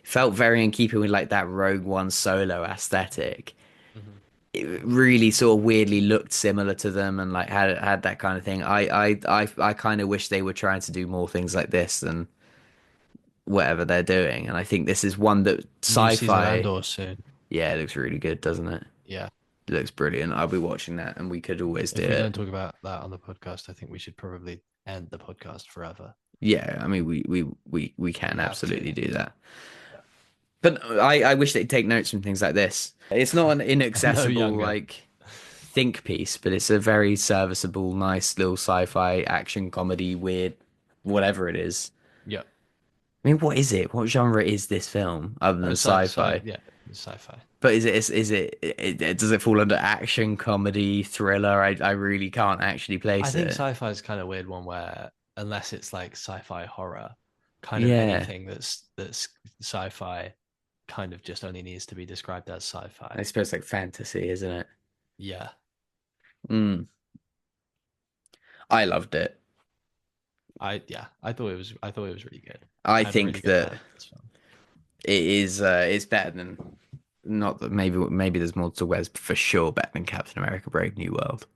it felt very in keeping with like that Rogue One solo aesthetic. Mhm. It really sort of weirdly looked similar to them and like had that kind of thing. I kind of wish they were trying to do more things like this than whatever they're doing. And I think this is one that New season of sci-fi, Andor soon. yeah, it looks really good, doesn't it? Yeah. It looks brilliant. I'll be watching that, and we could always do If we don't it. talk about that on the podcast, I think we should probably end the podcast forever. Yeah, I mean, we can We have to. absolutely do that. Yeah. But I wish they'd take notes from things like this. It's not an No inaccessible younger. like think piece, but it's a very serviceable, nice little sci-fi action comedy, weird, whatever it is. Yeah. I mean, what is it? What genre is this film other than sci-fi? Yeah, sci-fi. But does it fall under action, comedy, thriller? I really can't actually I place think it. sci-fi is kind of weird one where unless it's like sci-fi horror, kind of Yeah, anything that's sci-fi kind of just only needs to be described as I sci-fi. suppose like fantasy, isn't it? Yeah. Mm, I loved it. I thought it was really good. I I had a really think good that time with this film. it is it's better than not that maybe there's more to Wes for sure better than Captain America Brave New World.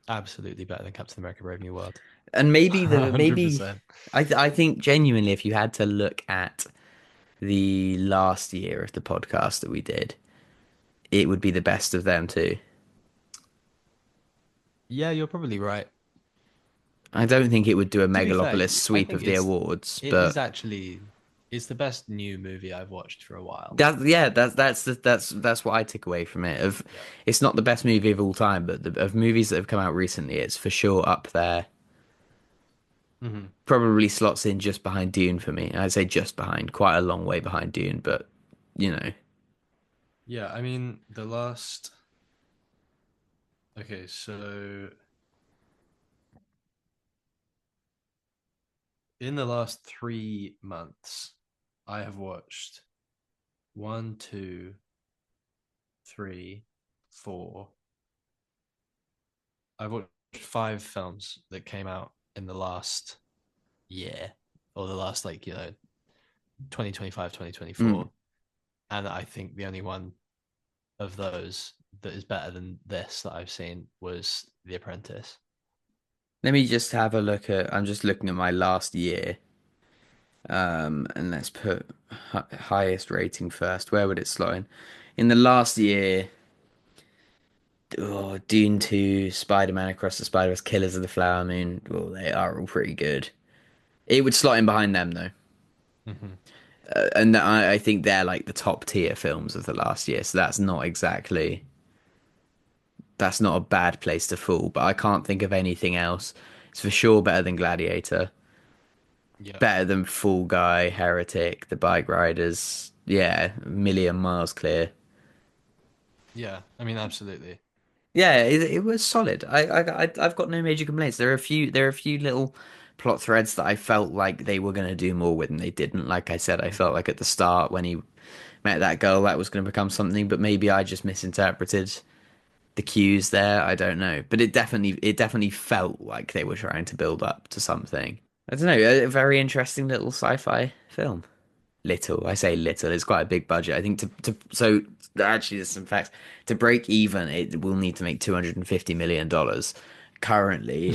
Absolutely better than Captain America Brave New World. And maybe the maybe 100%. I think genuinely if you had to look at the last year of the podcast that we did, it would be the best of them too. Yeah, you're probably right. I don't think it would do a To be fair, megalopolis I sweep think of the awards, it is but actually it's the best new movie I've watched for a while. that yeah, that's what I took away from it. Of Yeah. it's not the best movie of all time, but of movies that have come out recently, it's for sure up there. Hmm. Probably slots in just behind Dune for me. I'd say just behind, quite a long way behind Dune, but you know. Yeah, I mean, the last. Okay, so in the last 3 months, I have watched one, two, three, four. I've watched 5 films that came out in the last year or the last, 2025, 2024. Mm. And I think the only one of those that is better than this that I've seen was The Apprentice. Let me just have a look at. I'm just looking at my last year. And let's put highest rating first. Where would it slot in? In the last year, oh, Dune 2, Spider-Man Across the Spider-Verse, Killers of the Flower Moon. Well, they are all pretty good. It would slot in behind them though. Mm-hmm. And I think they're like the top tier films of the last year. So that's not a bad place to fall. But I can't think of anything else. It's for sure better than Gladiator, Yeah. better than Fall Guy, Heretic, The Bike Riders. Yeah, a million miles clear. Yeah. I mean, absolutely. Yeah, it was solid. I've got no major complaints. There are a few little plot threads that I felt like they were gonna do more with and they didn't. Like I said, I felt Mm-hmm. like at the start when he met that girl that was gonna become something, but maybe I just misinterpreted the cues there. I don't know. But it definitely felt like they were trying to build up to something. I don't know, a very interesting little sci-fi film. Little. I say little. It's quite a big budget. I think so actually there's some facts. To break even, it will need to make $250 million. Currently,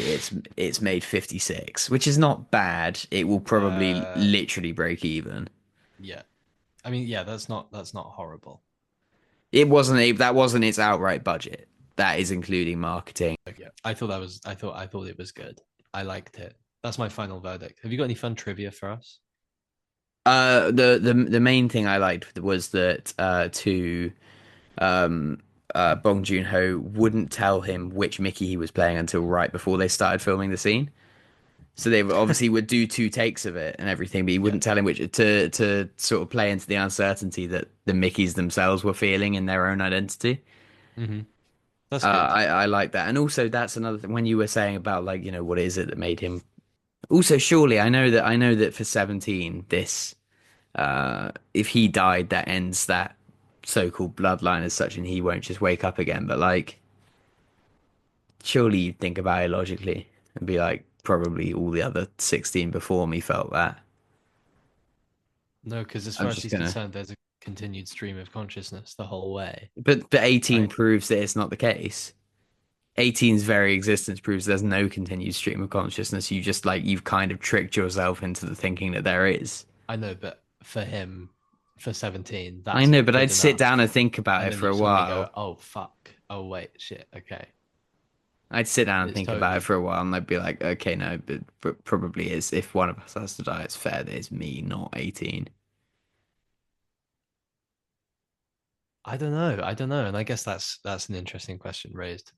it's made 56, which is not bad. It will probably uh, literally break even. yeah. I mean, yeah, that's not horrible. That wasn't its outright budget. That is including marketing. Okay. I thought it was good. I liked it. That's my final verdict. Have you got any fun trivia for us? The main thing I liked was that um Bong Joon Ho wouldn't tell him which Mickey he was playing until right before they started filming the scene. So they obviously would do two takes of it and everything, but he Yeah. wouldn't tell him which to sort of play into the uncertainty that the Mickeys themselves were feeling in their own identity. Mm-hmm. That's good. I like that, and also that's another thing when you were saying about like what is it that made him. Also, surely I know that for 17, this if he died, that ends that so-called bloodline as such, and he won't just wake up again. But like, surely you'd think about it logically and be like, probably all the other 16 before me felt that. No, because as I'm far as just he's gonna. concerned, there's a continued stream of consciousness the whole way, But 18 right? proves that it's not the case. 18's very existence proves there's no continued stream of consciousness. You've kind of tricked yourself into the thinking that there is. I know, but for him, for 17, I that's know, but good I'd sit enough. down and think about And it then for you a suddenly go, while. oh, fuck. Oh, wait, shit. Okay. I'd sit down and It's think about it totally, for a while, and I'd be like, okay, no, but probably is. If one of us has to die, it's fair that it's me, not 18. I don't know. I don't know. And I guess that's an interesting question raised,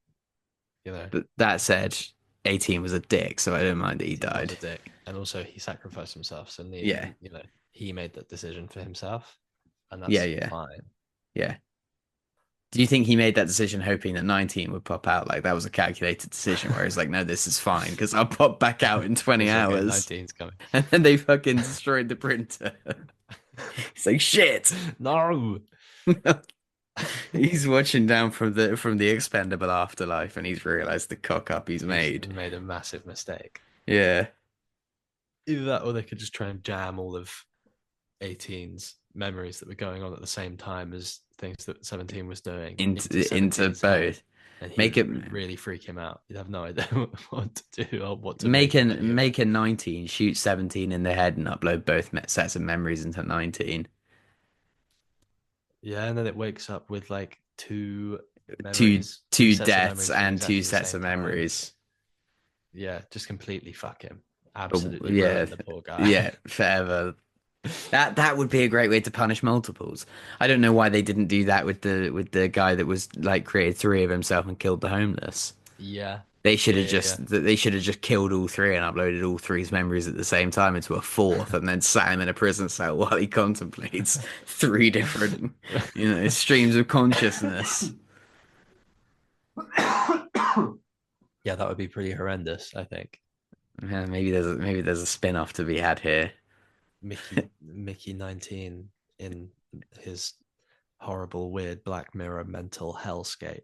you know. But that said, 18 was a dick, so I don't mind that he 18 was died. a dick. And also he sacrificed himself. So Yeah, he made that decision for himself. And yeah, that's yeah, fine. yeah. Do you think he made that decision hoping that 19 would pop out? Like that was a calculated decision where he's like, no, this is fine because I'll pop back out in 20 It's okay. hours. 19's coming. And then they fucking destroyed the printer. It's like shit. No. He's watching down from the expendable afterlife and he's realized the cock up he's He's made. made a massive mistake. Yeah. Either that or they could just try and jam all of 18's memories that were going on at the same time as things that 17 was doing into Into 17's head. both. And he Make would it really freak him out. You'd have no idea what to do or what to make make of an any of it. make a 19, shoot 17 in the head and upload both sets of memories into 19. Yeah, and then it wakes up with like two Two memories, two two sets of deaths memories from and two exactly the sets same of time. memories. Yeah, just completely fuck him. Oh, Absolutely yeah, ruin the poor guy. yeah, forever. That would be a great way to punish multiples. I don't know why they didn't do that with the guy that was like created three of himself and killed the homeless. Yeah, They should yeah, have yeah, yeah. just killed all three and uploaded all three's memories at the same time into a fourth, and then sat him in a prison cell while he contemplates three different, streams of consciousness. Yeah, that would be pretty horrendous, I think. Yeah, maybe there's a spin-off to be had here. Mickey 19 in his horrible, weird Black Mirror mental hellscape.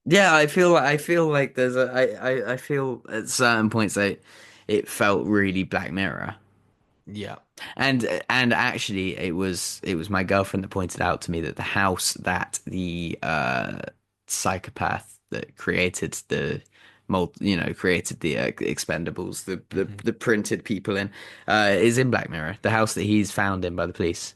Yeah, I feel like there's a I feel at certain points it felt really Black Mirror. Yeah. And actually it was my girlfriend that pointed out to me that the house that the psychopath that created the created the Expendables, Hmm. the printed people in is in Black Mirror. The house that he's found in by the police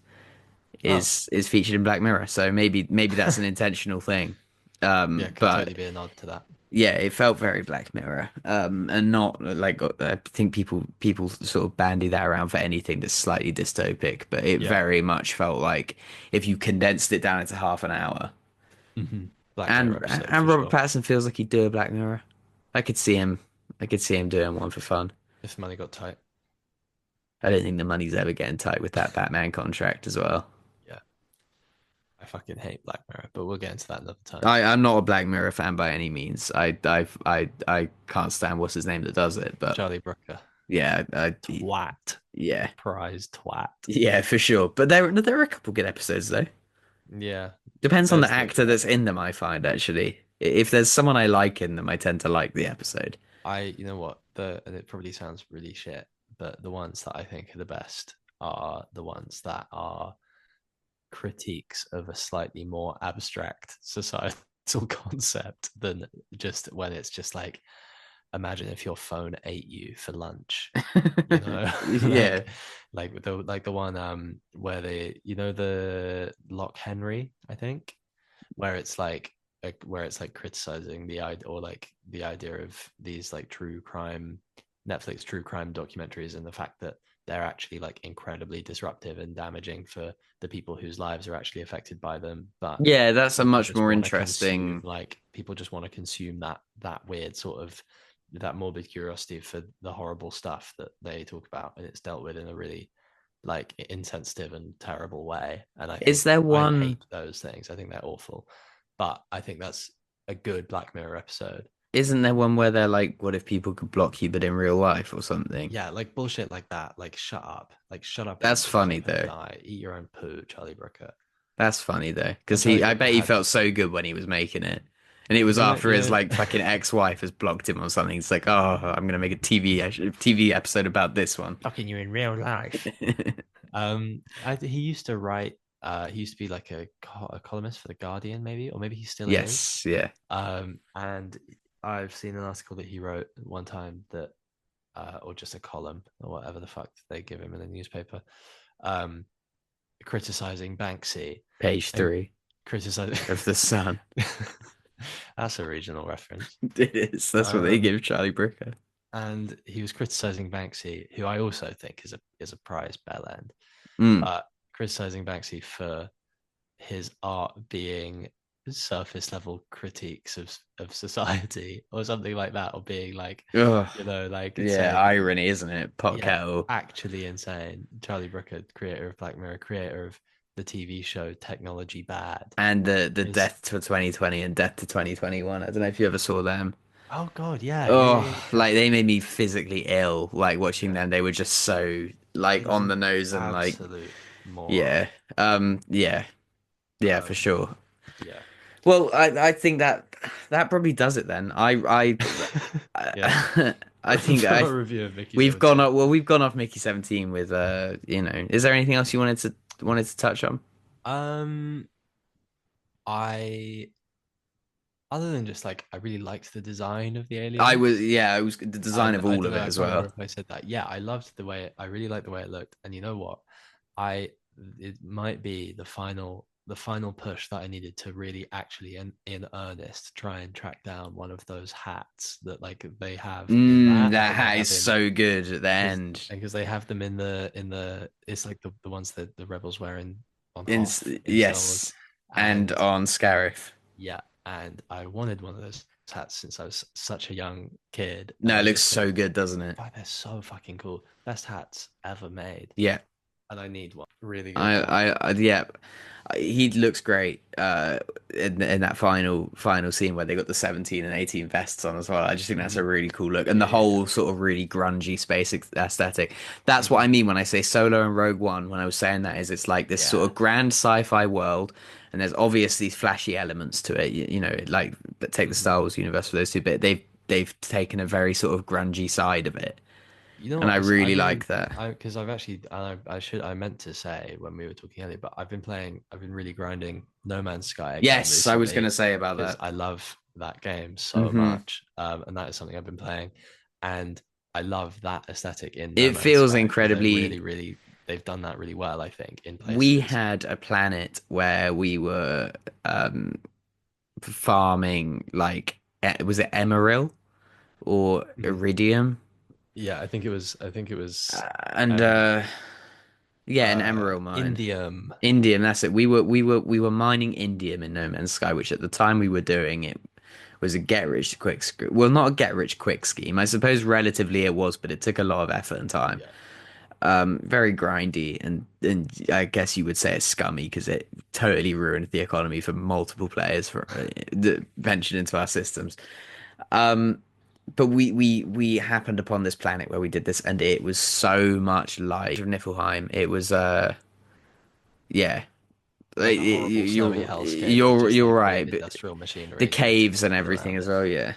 Oh, is featured in Black Mirror. So maybe that's an intentional thing. yeah, could totally But be a nod to that. yeah, it felt very Black Mirror, and not like I think people sort of bandy that around for anything that's slightly dystopic, but it Yeah. very much felt like if you condensed it down into half an hour, Hmm. Black Mirror episode and for Robert sure. Pattinson feels like he'd do a Black Mirror. I could see him, I could see him doing one for fun. If money got tight. I don't think the money's ever getting tight with that Batman contract as well. Yeah. I fucking hate Black Mirror, but we'll get into that another time. I'm not a Black Mirror fan by any means. I can't stand what's his name that does it, but Charlie Brooker. yeah, Twat. yeah. Prize twat. Yeah, for sure. But there are a couple good episodes though. Yeah. Depends on the There's the actor that's in them, I find actually. If there's someone I like in them, I tend to like the episode. you know what? And it probably sounds really shit, but the ones that I think are the best are the ones that are critiques of a slightly more abstract societal concept than just when it's just like, imagine if your phone ate you for lunch, you know. Yeah. Like the one where the Lock Henry, I think, where it's like criticizing the idea, or like the idea of these like Netflix true crime documentaries, and the fact that they're actually like incredibly disruptive and damaging for the people whose lives are actually affected by them, but Yeah, that's a much more interesting. people just want to consume that weird sort of that morbid curiosity for the horrible stuff that they talk about, and it's dealt with in a really like insensitive and terrible way. And Is there I one, hate those things. I think they're awful, but I think that's a good Black Mirror episode. isn't there one where they're like, what if people could block you but in real life or something? Yeah, like bullshit like that. Like shut up That's funny and though. die. Eat your own poo, Charlie Brooker. That's funny though, And because Charlie I Brooker bet he had, felt so good when he was making it. And it was after his like fucking ex-wife has blocked him or something. It's like, oh, I'm gonna make a TV episode about this one. fucking you in real life. He used to write. He used to be like a columnist for the Guardian, maybe, or maybe he still is. Yes, yeah. And I've seen an article that he wrote one time that, or just a column or whatever the fuck they give him in the newspaper, um, criticizing Banksy Page and 3 criticizing. of the Sun. That's a regional reference. It is. That's what they Um, give Charlie Brooker. and he was criticizing Banksy, who I also think is a prize bell end, Mm. but criticizing Banksy for his art being surface level critiques of society or something like that, or being like, Ugh. like Yeah, saying, irony, isn't it? Pot yeah, kettle. actually insane. Charlie Brooker, creator of Black Mirror, creator of the TV show Technology Bad, And the is, death to 2020 and death to 2021. I don't know if you ever saw them. oh god, yeah, yeah, yeah, Oh, yeah, yeah. like they made me physically ill. Like watching Yeah. them, they were just so like He's on an the nose and like absolute moron. yeah, yeah, yeah, for Um, sure. yeah. Well, I think that probably does it then. Yeah. I think For I a review of Mickey we've gone 17. off. Well, we've gone off Mickey 17 with Is there anything else you wanted to touch on? Um, I other than just like I really liked the design of the aliens. I was the design of I all don't of know. it I as can't remember well. if I said that. Yeah, I loved I really liked the way it looked. And you know what? I It might be the final push that I needed to really actually in earnest try and track down one of those hats that like they have in that That that they hat is have in so good at the because end. because they have them in the it's like the ones that the rebels wear on In, Hoth in Star Wars. yes, and And on Scarif. yeah, and I wanted one of those hats since I was such a young kid, and No, it I looks just so think, good, doesn't it? wow, they're so fucking cool. Best hats ever made, Yeah. and I need one. Really good hat. Yeah, he looks great in that final scene where they got the 17 and 18 vests on as well. I just think that's a Mhm. really cool look, and Yeah, the yeah, yeah. whole sort of really grungy space aesthetic. That's what I Mhm. mean when I say Solo and Rogue One. When I was saying that, is it's like this sort Yeah. of grand sci-fi world, and there's obviously flashy elements to it. You know, like take the Mhm. Star Wars universe for those two, but they've taken a very sort of grungy side of it, You know and what? I I've really been like that. I because I've actually I meant to say when we were talking earlier, but I've been really grinding No Man's Sky again Yes, I was going to recently say about because that. I love that game so Hmm. much, and that is something I've been playing, and I love that aesthetic in No It Man's feels Sky because incredibly. they've done that really well, I think, in We places. had a planet where we were um, farming like was it emerald or Mhm. iridium? Yeah, I think it was And um yeah, an emerald mine. Indium. Indium, that's it. We were mining indium in No Man's Sky, which at the time we were doing it was a get rich quick scheme. Well, not a get rich quick scheme. I suppose relatively it was, but it took a lot of effort and time. Yeah. Very grindy, and I guess you would say it's scummy because it totally ruined the economy for multiple players for that ventured into our systems. But we happened upon this planet where we did this, and it was so much like Niflheim. It was yeah. Like a horrible snowy hellscape with just You're like weird right, but industrial the machinery and caves and people everything around as it. well, yeah.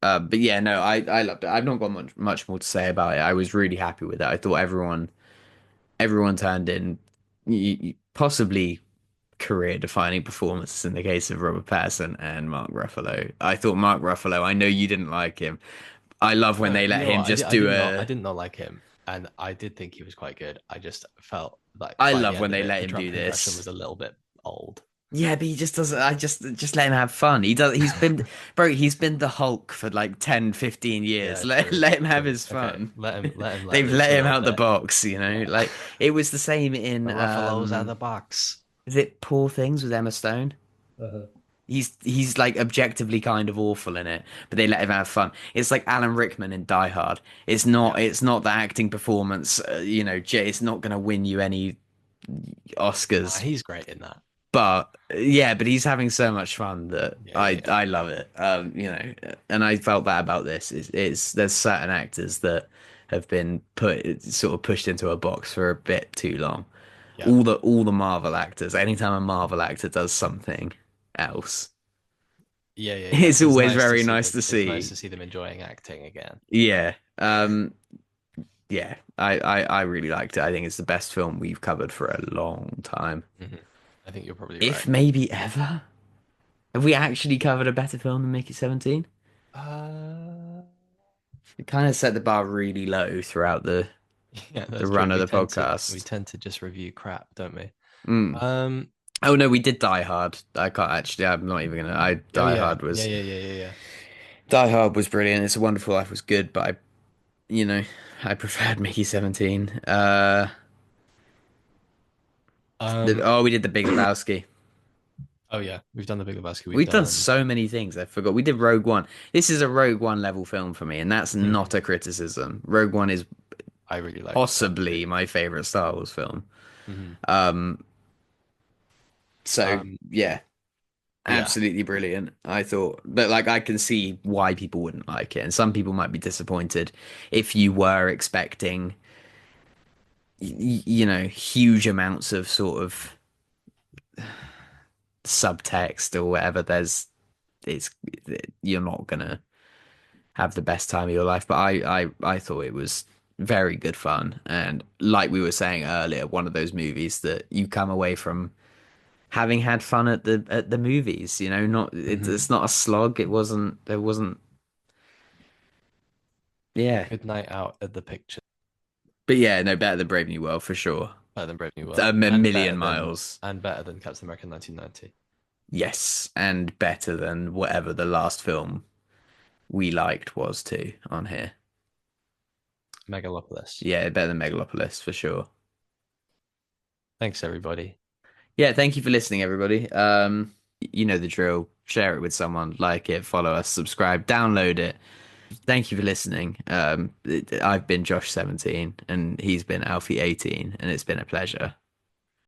But yeah, no, I loved it. I've not got much more to say about it. I was really happy with it. I thought everyone turned in possibly career-defining performances in the case of Robert Pattinson and Mark Ruffalo. I thought Mark Ruffalo, I know you didn't like him. I love when No, they you let know him what? just do I a. did not like him, and I did think he was quite good. I just felt like I by the love when end of they it, let the him do drunk impression this. was a little bit old. Yeah, but he just doesn't. I just let him have fun. He does. He's been, bro. He's been the Hulk for like 10, 15 years. Yeah, Let true, let him have true. his Okay, fun. let him let They've loose let a him little out the bit. box. Yeah, Like it was the same in the Ruffalo's out of the box. is it Poor Things with Emma Stone? Uh-huh. He's like objectively kind of awful in it, but they let him have fun. It's like Alan Rickman in Die Hard. Yeah, It's not the acting performance. It's not going to win you any nah, Oscars. he's great in that. But yeah, but he's having so much fun that Yeah, yeah, I yeah. I love it. And I felt that about this. It's there's certain actors that have been put sort of pushed into a box for a bit too long. Yeah. All the Marvel actors. Anytime a Marvel actor does something else, Yeah, yeah, yeah. it's always very nice to It's nice see. to see them enjoying acting again. Yeah. Yeah. I really liked it. I think it's the best film we've covered for a long time. Hmm. I think you're probably If right. maybe ever. Have we actually covered a better film than Mickey 17? Uh, It kind of set the bar really low throughout yeah, the that's true. run of the We podcast. tend to just review crap, don't we? Mm. Um, Oh no, we did Die Hard. I can't actually. I'm not even gonna. I oh Die yeah, Hard yeah, was yeah, yeah, yeah, yeah. Die Hard was brilliant. It's a Wonderful Life was good, but you know, I preferred Mickey 17. Um, Oh, we did The Big Lebowski. oh yeah, we've done the Big Lebowski. We've We've done done. so many things. I forgot. We did Rogue One. This is a Rogue One level film for me, and that's Mhm. not a criticism. Rogue One is I really liked that too. possibly my favorite Star Wars film. Hmm. Um, so Um, yeah, yeah. absolutely brilliant. I thought, but like I can see why people wouldn't like it, and some people might be disappointed if you were expecting, huge amounts of sort of subtext or whatever. It's you're not gonna have the best time of your life. But I thought it was very good fun, and like we were saying earlier, one of those movies that you come away from having had fun at the movies. Not Hmm. it's not a slog. There wasn't. A Yeah, good night out at the picture. but yeah, no, better than Brave New World for sure. Better than Brave New A World, million miles. and better than Captain America 1990. Yes, and better than whatever the last film we liked was too on here. Megalopolis. Yeah, better than Megalopolis for sure. Thanks, everybody. Yeah, thank you for listening, everybody. You know the drill. Share it with someone, like it, follow us, subscribe, download it. Thank you for listening. I've been Josh 17 and he's been Alfie 18, and it's been a pleasure.